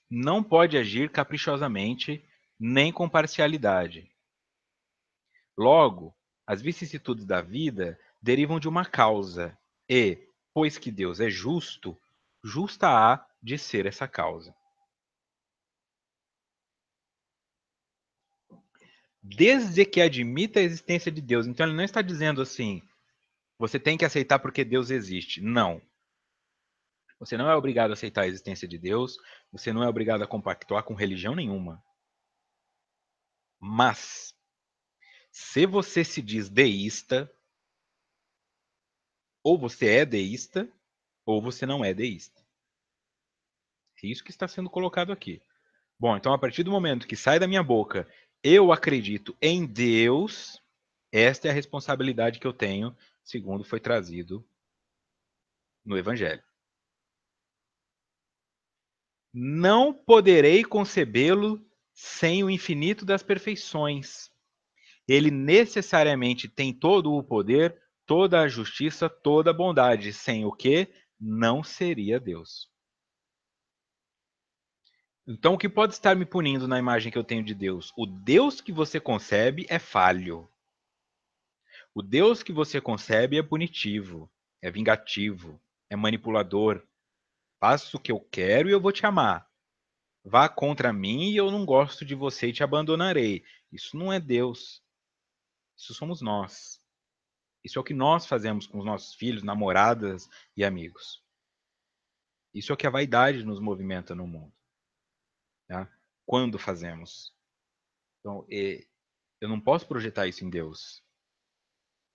não pode agir caprichosamente nem com parcialidade. Logo, as vicissitudes da vida derivam de uma causa, e, pois que Deus é justo, justa há de ser essa causa. Desde que admita a existência de Deus. Então ele não está dizendo assim, você tem que aceitar porque Deus existe. Não. Você não é obrigado a aceitar a existência de Deus, você não é obrigado a compactuar com religião nenhuma. Mas, se você se diz deísta, ou você é deísta, ou você não é deísta. É isso que está sendo colocado aqui. Bom, então a partir do momento que sai da minha boca, eu acredito em Deus, esta é a responsabilidade que eu tenho, segundo foi trazido no Evangelho. Não poderei concebê-lo sem o infinito das perfeições. Ele necessariamente tem todo o poder, toda a justiça, toda a bondade, sem o que não seria Deus. Então, o que pode estar me punindo na imagem que eu tenho de Deus? O Deus que você concebe é falho. O Deus que você concebe é punitivo, é vingativo, é manipulador. Faça o que eu quero e eu vou te amar. Vá contra mim e eu não gosto de você e te abandonarei. Isso não é Deus. Isso somos nós. Isso é o que nós fazemos com os nossos filhos, namoradas e amigos. Isso é o que a vaidade nos movimenta no mundo. Tá? Quando fazemos. Então, eu não posso projetar isso em Deus.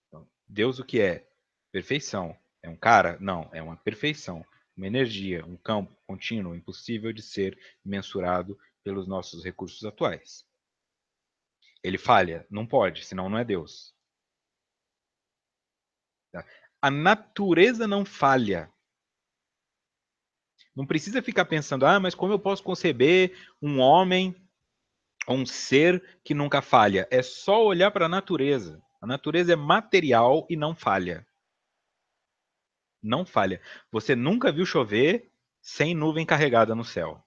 Então, Deus o que é? Perfeição. É um cara? Não, é uma perfeição. Uma energia, um campo contínuo, impossível de ser mensurado pelos nossos recursos atuais. Ele falha? Não pode, senão não é Deus. Tá? A natureza não falha. Não precisa ficar pensando, mas como eu posso conceber um homem, um ser que nunca falha? É só olhar para a natureza. A natureza é material e não falha. Não falha. Você nunca viu chover sem nuvem carregada no céu.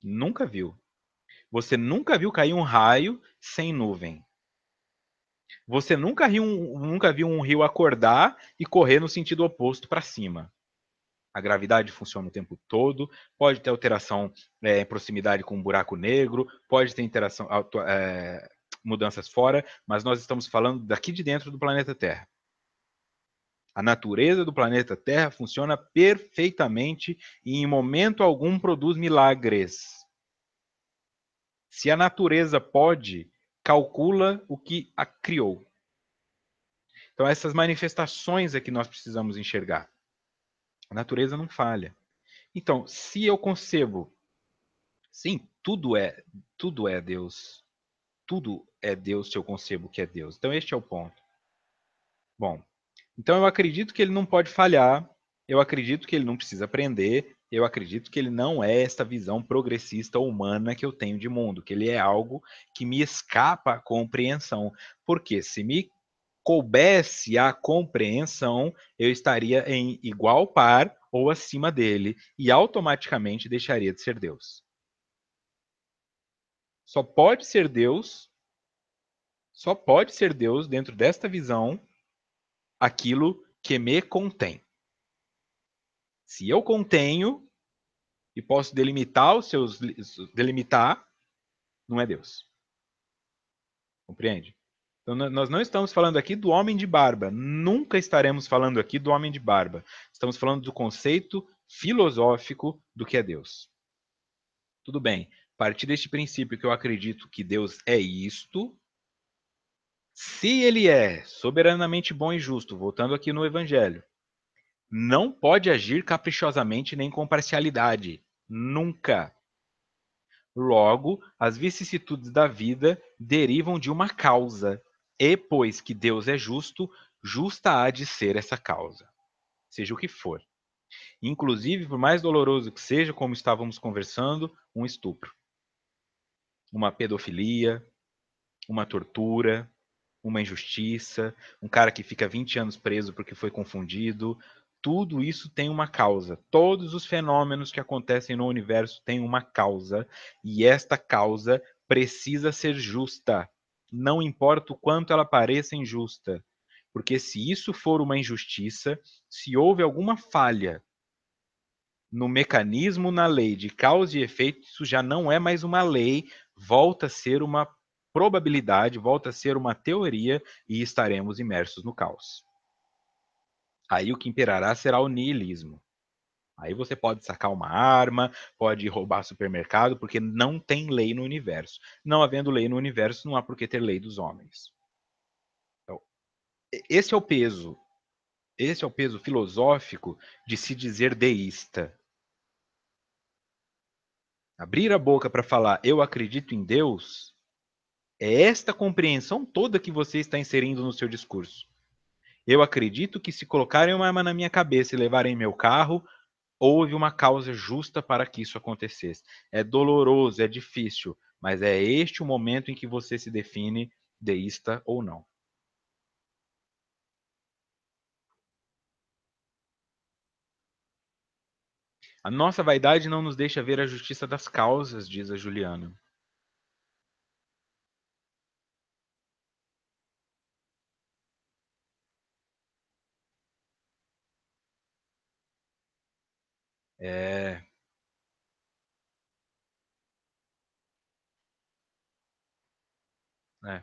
Nunca viu. Você nunca viu cair um raio sem nuvem. Você nunca viu um rio acordar e correr no sentido oposto para cima. A gravidade funciona o tempo todo, pode ter alteração em proximidade com um buraco negro, pode ter mudanças fora, mas nós estamos falando daqui de dentro do planeta Terra. A natureza do planeta Terra funciona perfeitamente e em momento algum produz milagres. Se a natureza pode, calcula o que a criou. Então essas manifestações é que nós precisamos enxergar. A natureza não falha. Então, se eu concebo, sim, tudo é Deus. Tudo é Deus se eu concebo que é Deus. Então este é o ponto. Bom, então eu acredito que ele não pode falhar, eu acredito que ele não precisa aprender, eu acredito que ele não é esta visão progressista humana que eu tenho de mundo, que ele é algo que me escapa à compreensão. Porque se me coubesse a compreensão, eu estaria em igual par ou acima dele e automaticamente deixaria de ser Deus. Só pode ser Deus dentro desta visão aquilo que me contém. Se eu contenho e posso delimitar, não é Deus. Compreende? Então, nós não estamos falando aqui do homem de barba. Nunca estaremos falando aqui do homem de barba. Estamos falando do conceito filosófico do que é Deus. Tudo bem. A partir deste princípio que eu acredito que Deus é isto, se ele é soberanamente bom e justo, voltando aqui no Evangelho, não pode agir caprichosamente nem com parcialidade. Nunca. Logo, as vicissitudes da vida derivam de uma causa. E, pois que Deus é justo, justa há de ser essa causa, seja o que for. Inclusive, por mais doloroso que seja, como estávamos conversando, um estupro, uma pedofilia, uma tortura, uma injustiça, um cara que fica 20 anos preso porque foi confundido. Tudo isso tem uma causa. Todos os fenômenos que acontecem no universo têm uma causa, e esta causa precisa ser justa. Não importa o quanto ela pareça injusta. Porque se isso for uma injustiça, se houve alguma falha no mecanismo, na lei de causa e efeito, isso já não é mais uma lei, volta a ser uma probabilidade, volta a ser uma teoria e estaremos imersos no caos. Aí o que imperará será o niilismo. Aí você pode sacar uma arma, pode roubar supermercado, porque não tem lei no universo. Não havendo lei no universo, não há por que ter lei dos homens. Então, esse é o peso. Esse é o peso filosófico de se dizer deísta. Abrir a boca para falar eu acredito em Deus é esta compreensão toda que você está inserindo no seu discurso. Eu acredito que se colocarem uma arma na minha cabeça e levarem meu carro, houve uma causa justa para que isso acontecesse. É doloroso, é difícil, mas é este o momento em que você se define deísta ou não. A nossa vaidade não nos deixa ver a justiça das causas, diz a Juliana. É, é.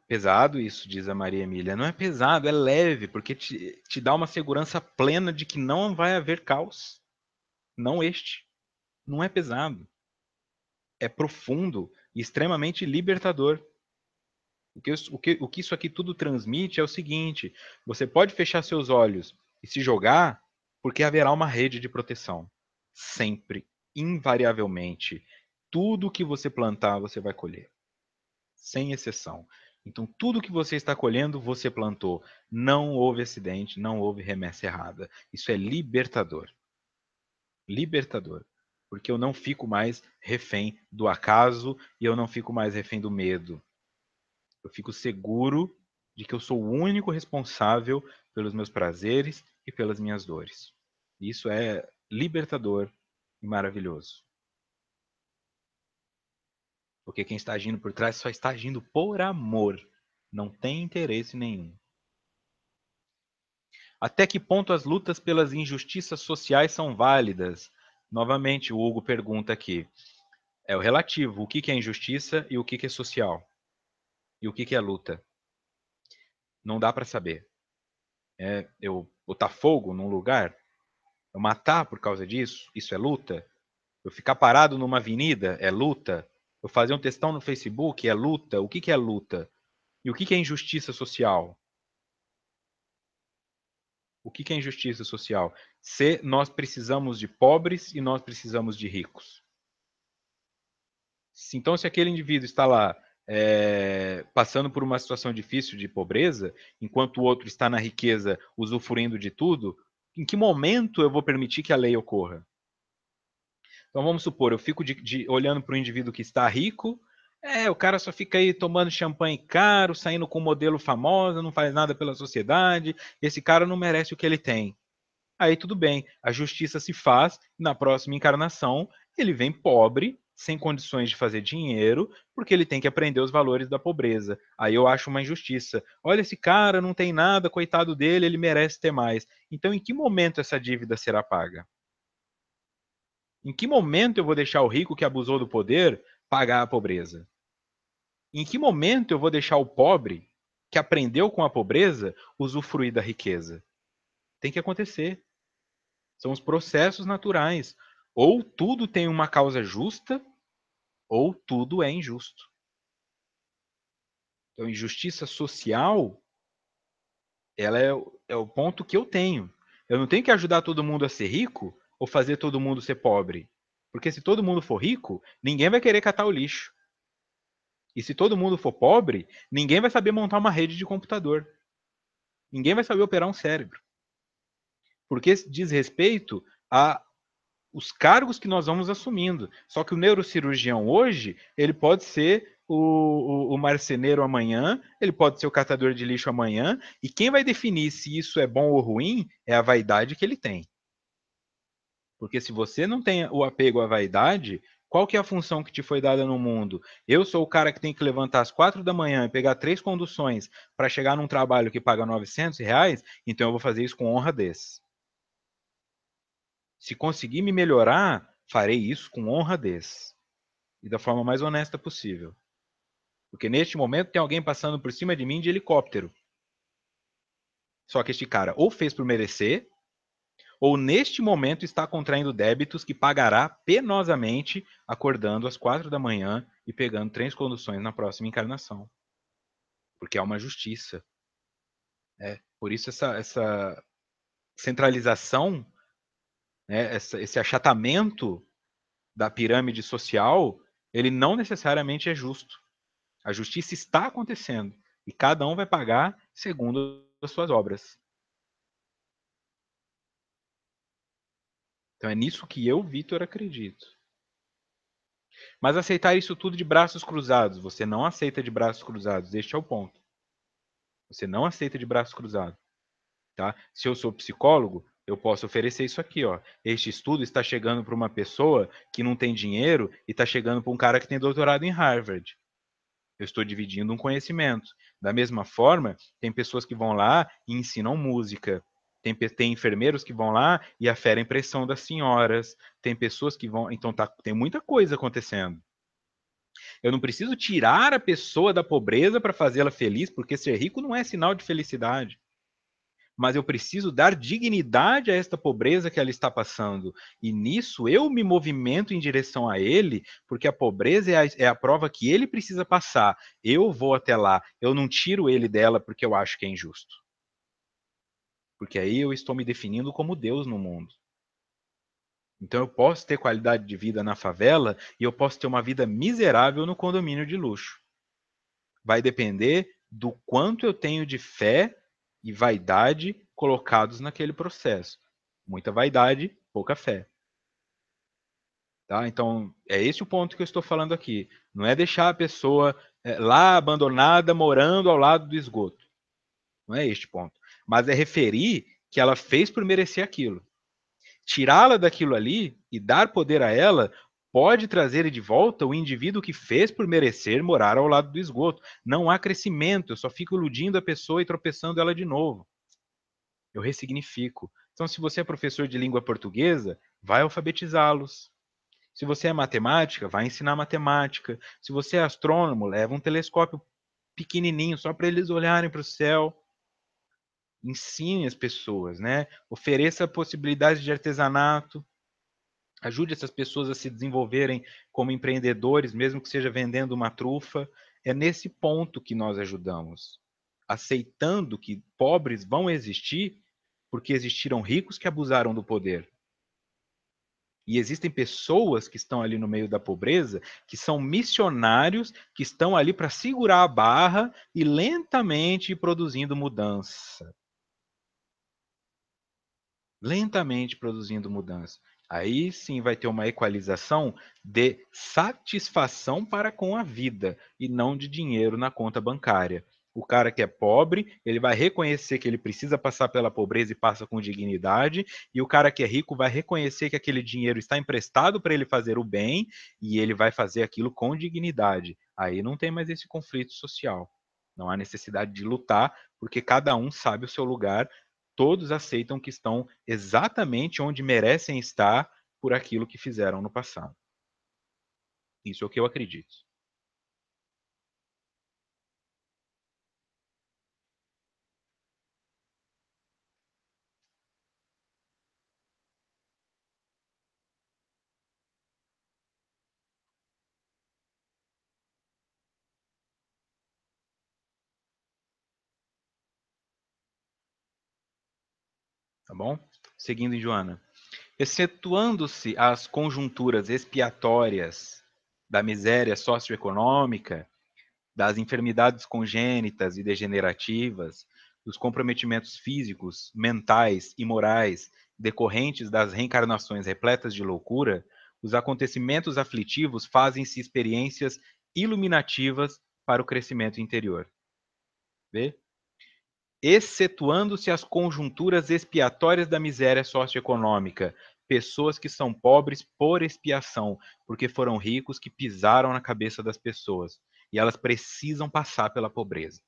Pesado isso, diz a Maria Emília. Não é pesado, é leve, porque te dá uma segurança plena de que não vai haver caos. Não este. Não é pesado. É profundo e extremamente libertador. O que isso aqui tudo transmite é o seguinte: você pode fechar seus olhos e se jogar, porque haverá uma rede de proteção. Sempre, invariavelmente. Tudo que você plantar, você vai colher. Sem exceção. Então, tudo que você está colhendo, você plantou. Não houve acidente, não houve remessa errada. Isso é libertador. Libertador. Porque eu não fico mais refém do acaso e eu não fico mais refém do medo. Eu fico seguro de que eu sou o único responsável pelos meus prazeres e pelas minhas dores. Isso é libertador e maravilhoso. Porque quem está agindo por trás só está agindo por amor. Não tem interesse nenhum. Até que ponto as lutas pelas injustiças sociais são válidas? Novamente, o Hugo pergunta aqui. É o relativo. O que é injustiça e o que é social? E o que é luta? Não dá para saber. Eu botar fogo num lugar? Eu matar por causa disso? Isso é luta? Eu ficar parado numa avenida? É luta? Eu fazer um textão no Facebook? É luta? O que é luta? E o que é injustiça social? O que é injustiça social? Se nós precisamos de pobres e nós precisamos de ricos. Então, se aquele indivíduo está lá passando por uma situação difícil de pobreza, enquanto o outro está na riqueza usufruindo de tudo, em que momento eu vou permitir que a lei ocorra? Então vamos supor, eu fico olhando para o indivíduo que está rico, o cara só fica aí tomando champanhe caro, saindo com modelo famosa, não faz nada pela sociedade, esse cara não merece o que ele tem. Aí tudo bem, a justiça se faz, na próxima encarnação ele vem pobre, sem condições de fazer dinheiro, porque ele tem que aprender os valores da pobreza. Aí eu acho uma injustiça. Olha, esse cara não tem nada, coitado dele, ele merece ter mais. Então, em que momento essa dívida será paga? Em que momento eu vou deixar o rico que abusou do poder pagar a pobreza? Em que momento eu vou deixar o pobre que aprendeu com a pobreza usufruir da riqueza? Tem que acontecer. São os processos naturais. Ou tudo tem uma causa justa, ou tudo é injusto. Então, injustiça social, ela é o ponto que eu tenho. Eu não tenho que ajudar todo mundo a ser rico ou fazer todo mundo ser pobre. Porque se todo mundo for rico, ninguém vai querer catar o lixo. E se todo mundo for pobre, ninguém vai saber montar uma rede de computador. Ninguém vai saber operar um cérebro. Porque diz respeito a os cargos que nós vamos assumindo. Só que o neurocirurgião hoje, ele pode ser o marceneiro amanhã, ele pode ser o catador de lixo amanhã, e quem vai definir se isso é bom ou ruim é a vaidade que ele tem. Porque se você não tem o apego à vaidade, qual que é a função que te foi dada no mundo? Eu sou o cara que tem que levantar às 4 da manhã e pegar 3 conduções para chegar num trabalho que paga R$ 900, então eu vou fazer isso com honra desse. Se conseguir me melhorar, farei isso com honra desse. E da forma mais honesta possível. Porque neste momento tem alguém passando por cima de mim de helicóptero. Só que este cara ou fez por merecer, ou neste momento está contraindo débitos que pagará penosamente, acordando às 4 da manhã e pegando 3 conduções na próxima encarnação. Porque é uma justiça. Por isso essa centralização, né, esse achatamento da pirâmide social, ele não necessariamente é justo. A justiça está acontecendo e cada um vai pagar segundo as suas obras. Então é nisso que eu, Vitor, acredito. Mas aceitar isso tudo de braços cruzados, você não aceita de braços cruzados, este é o ponto. Você não aceita de braços cruzados, tá? Se eu sou psicólogo, eu posso oferecer isso aqui, ó. Este estudo está chegando para uma pessoa que não tem dinheiro e está chegando para um cara que tem doutorado em Harvard. Eu estou dividindo um conhecimento. Da mesma forma, tem pessoas que vão lá e ensinam música. Tem enfermeiros que vão lá e aferem pressão das senhoras. Tem pessoas que vão. Então, tem muita coisa acontecendo. Eu não preciso tirar a pessoa da pobreza para fazê-la feliz, porque ser rico não é sinal de felicidade. Mas eu preciso dar dignidade a esta pobreza que ela está passando. E nisso eu me movimento em direção a ele, porque a pobreza é a prova que ele precisa passar. Eu vou até lá, eu não tiro ele dela porque eu acho que é injusto. Porque aí eu estou me definindo como Deus no mundo. Então eu posso ter qualidade de vida na favela e eu posso ter uma vida miserável no condomínio de luxo. Vai depender do quanto eu tenho de fé e vaidade colocados naquele processo. Muita vaidade, pouca fé. Tá? Então, é esse o ponto que eu estou falando aqui. Não é deixar a pessoa lá abandonada, morando ao lado do esgoto. Não é este ponto. Mas é referir que ela fez por merecer aquilo. Tirá-la daquilo ali e dar poder a ela pode trazer de volta o indivíduo que fez por merecer morar ao lado do esgoto. Não há crescimento, eu só fico iludindo a pessoa e tropeçando ela de novo. Eu ressignifico. Então, se você é professor de língua portuguesa, vai alfabetizá-los. Se você é matemática, vai ensinar matemática. Se você é astrônomo, leva um telescópio pequenininho só para eles olharem para o céu. Ensine as pessoas, né? Ofereça possibilidades de artesanato. Ajude essas pessoas a se desenvolverem como empreendedores, mesmo que seja vendendo uma trufa. É nesse ponto que nós ajudamos. Aceitando que pobres vão existir porque existiram ricos que abusaram do poder. E existem pessoas que estão ali no meio da pobreza, que são missionários, que estão ali para segurar a barra e lentamente ir produzindo mudança. Lentamente produzindo mudança. Aí sim vai ter uma equalização de satisfação para com a vida e não de dinheiro na conta bancária. O cara que é pobre, ele vai reconhecer que ele precisa passar pela pobreza e passa com dignidade, e o cara que é rico vai reconhecer que aquele dinheiro está emprestado para ele fazer o bem e ele vai fazer aquilo com dignidade. Aí não tem mais esse conflito social. Não há necessidade de lutar, porque cada um sabe o seu lugar, todos aceitam que estão exatamente onde merecem estar por aquilo que fizeram no passado. Isso é o que eu acredito. Tá bom? Seguindo em Joana. Excetuando-se as conjunturas expiatórias da miséria socioeconômica, das enfermidades congênitas e degenerativas, dos comprometimentos físicos, mentais e morais decorrentes das reencarnações repletas de loucura, os acontecimentos aflitivos fazem-se experiências iluminativas para o crescimento interior. Vê? Excetuando-se as conjunturas expiatórias da miséria socioeconômica, pessoas que são pobres por expiação, porque foram ricos que pisaram na cabeça das pessoas, e elas precisam passar pela pobreza.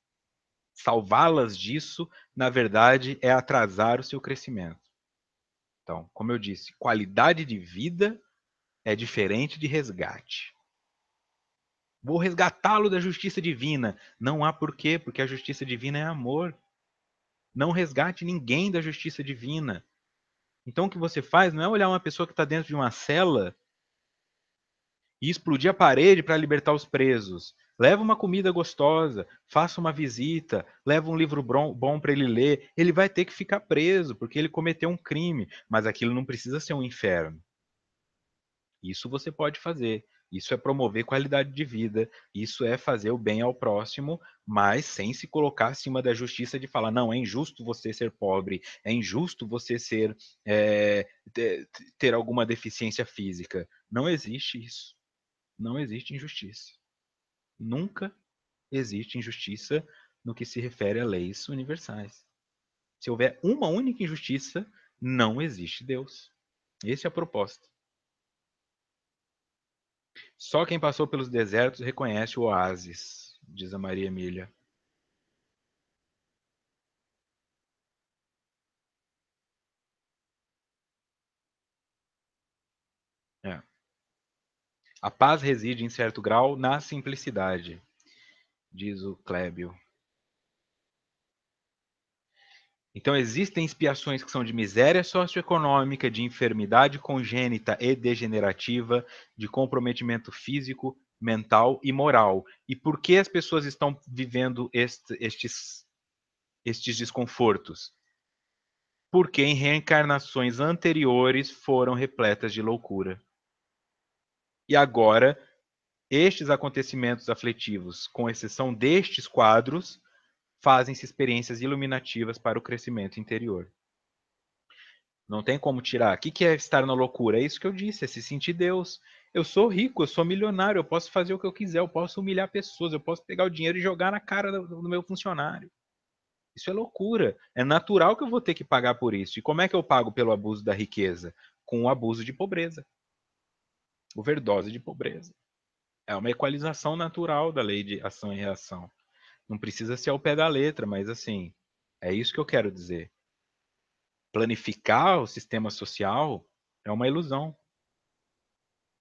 Salvá-las disso, na verdade, é atrasar o seu crescimento. Então, como eu disse, qualidade de vida é diferente de resgate. Vou resgatá-lo da justiça divina. Não há porquê, porque a justiça divina é amor. Não resgate ninguém da justiça divina. Então o que você faz não é olhar uma pessoa que está dentro de uma cela e explodir a parede para libertar os presos. Leva uma comida gostosa, faça uma visita, leva um livro bom para ele ler. Ele vai ter que ficar preso porque ele cometeu um crime, mas aquilo não precisa ser um inferno. Isso você pode fazer. Isso é promover qualidade de vida, isso é fazer o bem ao próximo, mas sem se colocar acima da justiça de falar, não, é injusto você ser pobre, é injusto você ser ter alguma deficiência física. Não existe isso. Não existe injustiça. Nunca existe injustiça no que se refere a leis universais. Se houver uma única injustiça, não existe Deus. Essa é a proposta. Só quem passou pelos desertos reconhece o oásis, diz a Maria Emília. É. A paz reside, em certo grau, na simplicidade, diz o Clébio. Então, existem expiações que são de miséria socioeconômica, de enfermidade congênita e degenerativa, de comprometimento físico, mental e moral. E por que as pessoas estão vivendo estes desconfortos? Porque em reencarnações anteriores foram repletas de loucura. E agora, estes acontecimentos aflitivos, com exceção destes quadros, fazem-se experiências iluminativas para o crescimento interior. Não tem como tirar. O que é estar na loucura? É isso que eu disse, é se sentir Deus. Eu sou rico, eu sou milionário, eu posso fazer o que eu quiser, eu posso humilhar pessoas, eu posso pegar o dinheiro e jogar na cara do meu funcionário. Isso é loucura. É natural que eu vou ter que pagar por isso. E como é que eu pago pelo abuso da riqueza? Com o abuso de pobreza. Overdose de pobreza. É uma equalização natural da lei de ação e reação. Não precisa ser ao pé da letra, mas assim, é isso que eu quero dizer. Planificar o sistema social é uma ilusão.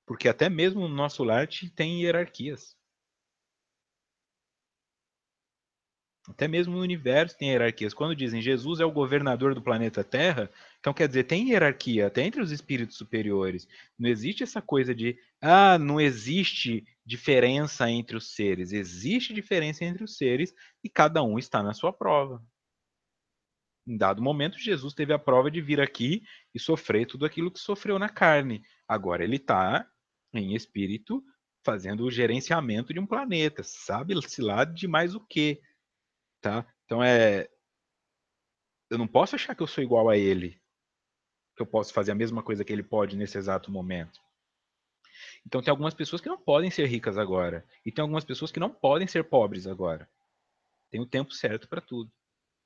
Porque até mesmo no nosso lar tem hierarquias. Até mesmo no universo tem hierarquias. Quando dizem Jesus é o governador do planeta Terra, então quer dizer, tem hierarquia até entre os espíritos superiores. Não existe essa coisa de, não existe diferença entre os seres. Existe diferença entre os seres e cada um está na sua prova. Em dado momento, Jesus teve a prova de vir aqui e sofrer tudo aquilo que sofreu na carne. Agora ele está em espírito fazendo o gerenciamento de um planeta, sabe-se lá de mais o quê, tá? Então eu não posso achar que eu sou igual a ele, que eu posso fazer a mesma coisa que ele pode nesse exato momento. Então tem algumas pessoas que não podem ser ricas agora, e tem algumas pessoas que não podem ser pobres agora. Tem o tempo certo para tudo.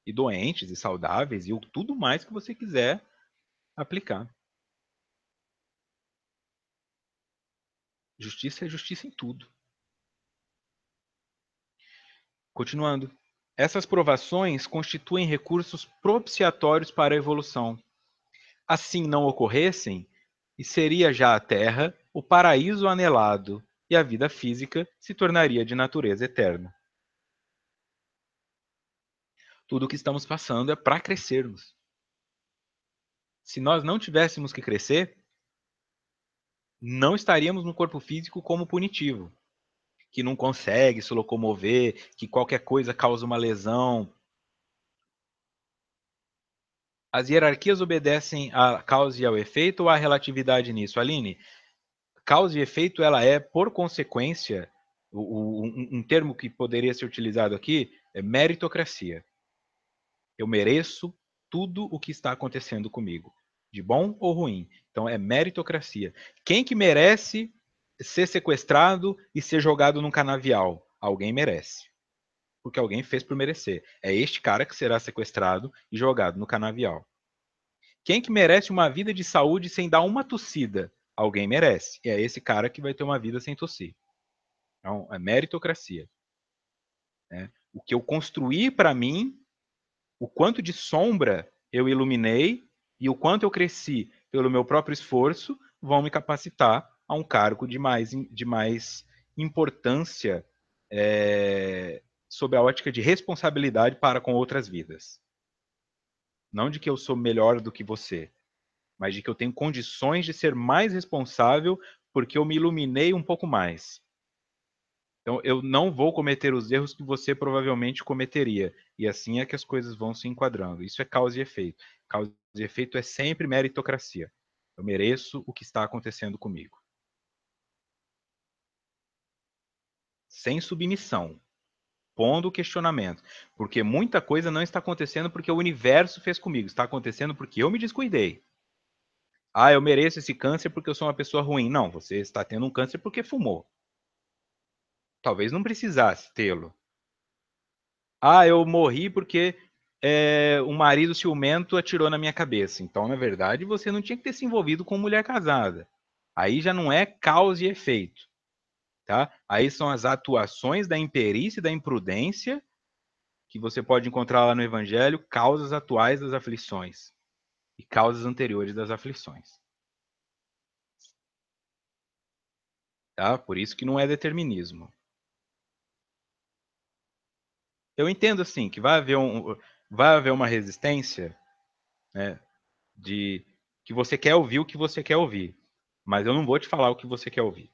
E doentes, e saudáveis, e tudo mais que você quiser aplicar. Justiça é justiça em tudo. Continuando. Essas provações constituem recursos propiciatórios para a evolução. Assim não ocorressem, e seria já a Terra o paraíso anelado, e a vida física se tornaria de natureza eterna. Tudo o que estamos passando é para crescermos. Se nós não tivéssemos que crescer, não estaríamos no corpo físico como punitivo, que não consegue se locomover, que qualquer coisa causa uma lesão. As hierarquias obedecem à causa e ao efeito ou à relatividade nisso, Aline? Causa e efeito, ela é, por consequência, um termo que poderia ser utilizado aqui é meritocracia. Eu mereço tudo o que está acontecendo comigo, de bom ou ruim. Então é meritocracia. Quem que merece ser sequestrado e ser jogado num canavial? Alguém merece. Porque alguém fez por merecer. É este cara que será sequestrado e jogado no canavial. Quem que merece uma vida de saúde sem dar uma tossida? Alguém merece. E é esse cara que vai ter uma vida sem tossir. Então, é meritocracia. Né? O que eu construí para mim, o quanto de sombra eu iluminei e o quanto eu cresci pelo meu próprio esforço, vão me capacitar a um cargo de mais importância sob a ótica de responsabilidade para com outras vidas. Não de que eu sou melhor do que você, mas de que eu tenho condições de ser mais responsável porque eu me iluminei um pouco mais. Então, eu não vou cometer os erros que você provavelmente cometeria. E assim é que as coisas vão se enquadrando. Isso é causa e efeito. Causa e efeito é sempre meritocracia. Eu mereço o que está acontecendo comigo. Sem submissão. Pondo o questionamento. Porque muita coisa não está acontecendo porque o universo fez comigo. Está acontecendo porque eu me descuidei. Ah, eu mereço esse câncer porque eu sou uma pessoa ruim. Não, você está tendo um câncer porque fumou. Talvez não precisasse tê-lo. Ah, eu morri porque um marido ciumento atirou na minha cabeça. Então, na verdade, você não tinha que ter se envolvido com mulher casada. Aí já não é causa e efeito. Tá? Aí são as atuações da imperícia e da imprudência que você pode encontrar lá no Evangelho, causas atuais das aflições e causas anteriores das aflições. Tá? Por isso que não é determinismo. Eu entendo assim que vai haver uma resistência, né, de que você quer ouvir o que você quer ouvir, mas eu não vou te falar o que você quer ouvir.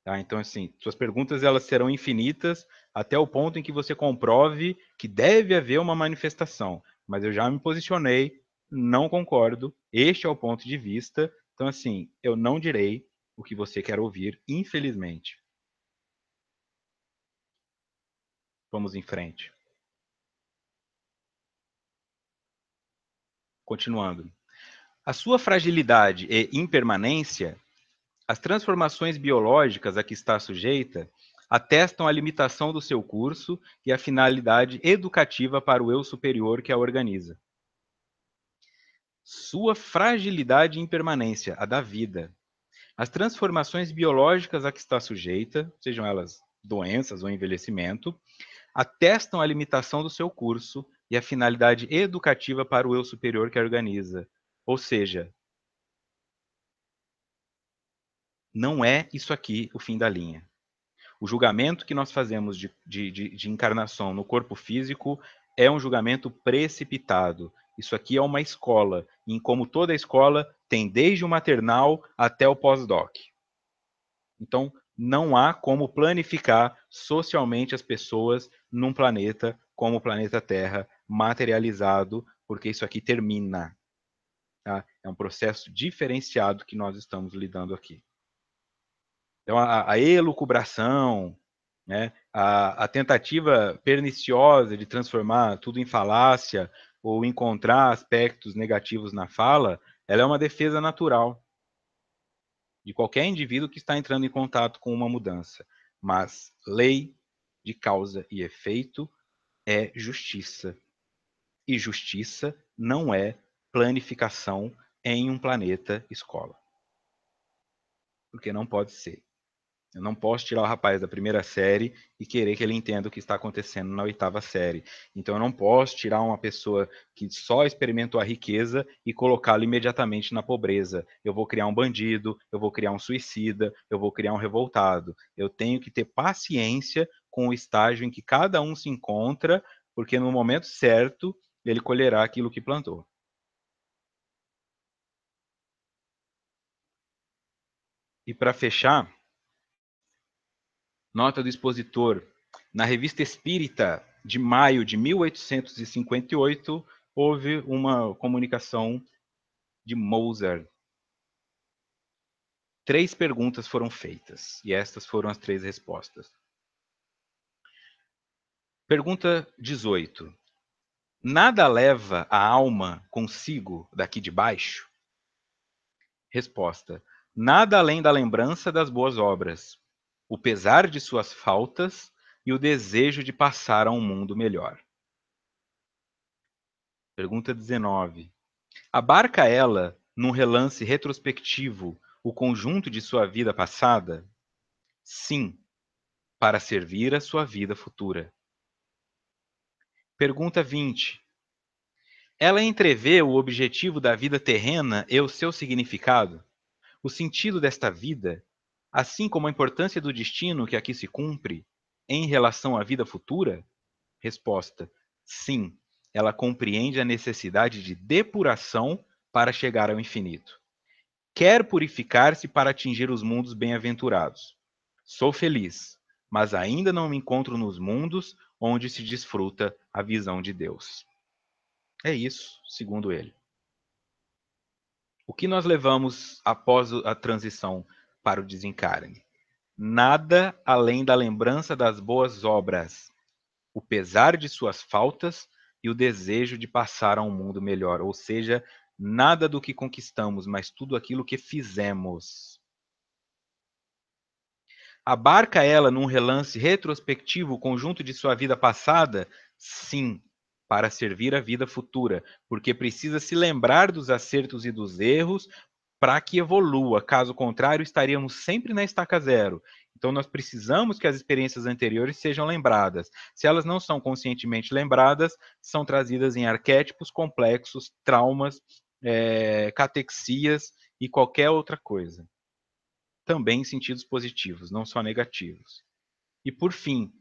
Tá? Então, assim, suas perguntas elas serão infinitas até o ponto em que você comprove que deve haver uma manifestação. Mas eu já me posicionei, não concordo, este é o ponto de vista. Então, assim, eu não direi o que você quer ouvir, infelizmente. Vamos em frente. Continuando. A sua fragilidade e impermanência, as transformações biológicas a que está sujeita, atestam a limitação do seu curso e a finalidade educativa para o eu superior que a organiza. Sua fragilidade e impermanência, a da vida. As transformações biológicas a que está sujeita, sejam elas doenças ou envelhecimento, atestam a limitação do seu curso e a finalidade educativa para o eu superior que a organiza. Ou seja, não é isso aqui o fim da linha. O julgamento que nós fazemos de encarnação no corpo físico é um julgamento precipitado. Isso aqui é uma escola, e como toda escola, tem desde o maternal até o pós-doc. Então, não há como planificar socialmente as pessoas num planeta como o planeta Terra, materializado, porque isso aqui termina. Tá? É um processo diferenciado que nós estamos lidando aqui. Então, a elucubração, né, a tentativa perniciosa de transformar tudo em falácia ou encontrar aspectos negativos na fala, ela é uma defesa natural de qualquer indivíduo que está entrando em contato com uma mudança. Mas lei de causa e efeito é justiça. E justiça não é planificação em um planeta escola. Porque não pode ser. Eu não posso tirar o rapaz da primeira série e querer que ele entenda o que está acontecendo na oitava série. Então eu não posso tirar uma pessoa que só experimentou a riqueza e colocá-lo imediatamente na pobreza. Eu vou criar um bandido, eu vou criar um suicida, eu vou criar um revoltado. Eu tenho que ter paciência com o estágio em que cada um se encontra, porque no momento certo ele colherá aquilo que plantou. E para fechar, nota do expositor. Na Revista Espírita de maio de 1858, houve uma comunicação de Mozart. 3 perguntas foram feitas, e estas foram as 3 respostas. Pergunta 18. Nada leva a alma consigo daqui de baixo? Resposta. Nada além da lembrança das boas obras, o pesar de suas faltas e o desejo de passar a um mundo melhor. Pergunta 19. Abarca ela, num relance retrospectivo, o conjunto de sua vida passada? Sim, para servir a sua vida futura. Pergunta 20. Ela entrevê o objetivo da vida terrena e o seu significado? O sentido desta vida, assim como a importância do destino que aqui se cumpre, em relação à vida futura? Resposta: sim, ela compreende a necessidade de depuração para chegar ao infinito. Quer purificar-se para atingir os mundos bem-aventurados. Sou feliz, mas ainda não me encontro nos mundos onde se desfruta a visão de Deus. É isso, segundo ele. O que nós levamos após a transição para o desencarne? Nada além da lembrança das boas obras, o pesar de suas faltas e o desejo de passar a um mundo melhor, ou seja, nada do que conquistamos, mas tudo aquilo que fizemos. Abarca ela num relance retrospectivo o conjunto de sua vida passada? Sim, para servir a vida futura, porque precisa se lembrar dos acertos e dos erros para que evolua. Caso contrário, estaríamos sempre na estaca zero. Então, nós precisamos que as experiências anteriores sejam lembradas. Se elas não são conscientemente lembradas, são trazidas em arquétipos complexos, traumas, catexias e qualquer outra coisa. Também em sentidos positivos, não só negativos. E por fim,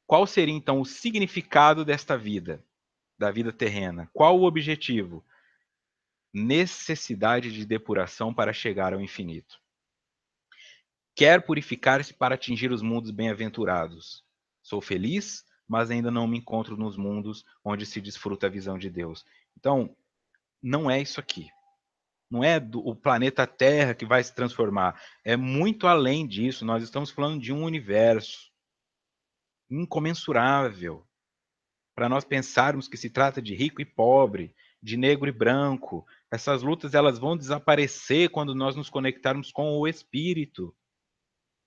qual seria então o significado desta vida, da vida terrena? Qual o objetivo? Necessidade de depuração para chegar ao infinito. Quer purificar-se para atingir os mundos bem-aventurados. Sou feliz, mas ainda não me encontro nos mundos onde se desfruta a visão de Deus. Então, não é isso aqui. Não é o planeta Terra que vai se transformar. É muito além disso. Nós estamos falando de um universo incomensurável. Para nós pensarmos que se trata de rico e pobre, de negro e branco, essas lutas elas vão desaparecer quando nós nos conectarmos com o espírito.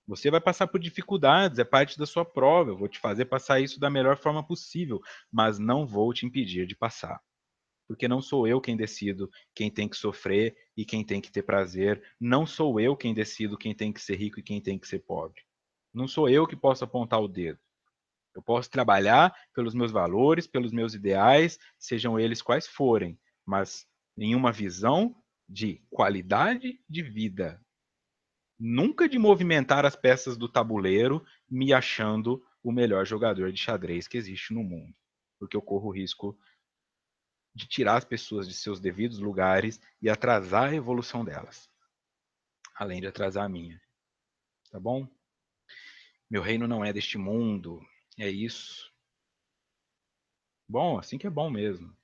Você vai passar por dificuldades, é parte da sua prova. Eu vou te fazer passar isso da melhor forma possível, mas não vou te impedir de passar. Porque não sou eu quem decido quem tem que sofrer e quem tem que ter prazer. Não sou eu quem decido quem tem que ser rico e quem tem que ser pobre. Não sou eu que posso apontar o dedo. Eu posso trabalhar pelos meus valores, pelos meus ideais, sejam eles quais forem, mas em uma visão de qualidade de vida. Nunca de movimentar as peças do tabuleiro me achando o melhor jogador de xadrez que existe no mundo. Porque eu corro o risco de tirar as pessoas de seus devidos lugares e atrasar a evolução delas. Além de atrasar a minha. Tá bom? Meu reino não é deste mundo. É isso. Bom, assim que é bom mesmo.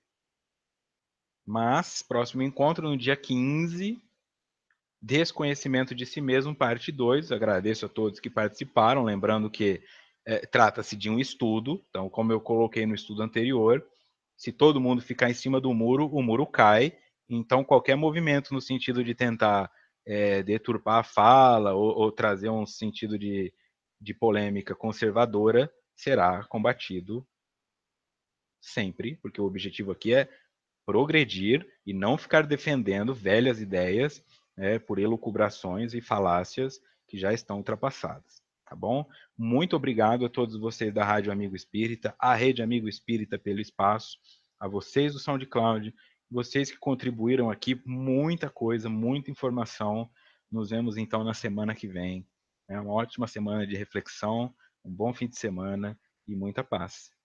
Mas, próximo encontro no dia 15, Desconhecimento de Si Mesmo, parte 2. Agradeço a todos que participaram, lembrando que trata-se de um estudo, então, como eu coloquei no estudo anterior, se todo mundo ficar em cima do muro, o muro cai, então qualquer movimento no sentido de tentar deturpar a fala ou trazer um sentido de polêmica conservadora será combatido sempre, porque o objetivo aqui é progredir e não ficar defendendo velhas ideias, né, por elucubrações e falácias que já estão ultrapassadas, tá bom? Muito obrigado a todos vocês da Rádio Amigo Espírita, à Rede Amigo Espírita pelo espaço, a vocês do SoundCloud, vocês que contribuíram aqui, muita coisa, muita informação. Nos vemos então na semana que vem. É uma ótima semana de reflexão, um bom fim de semana e muita paz.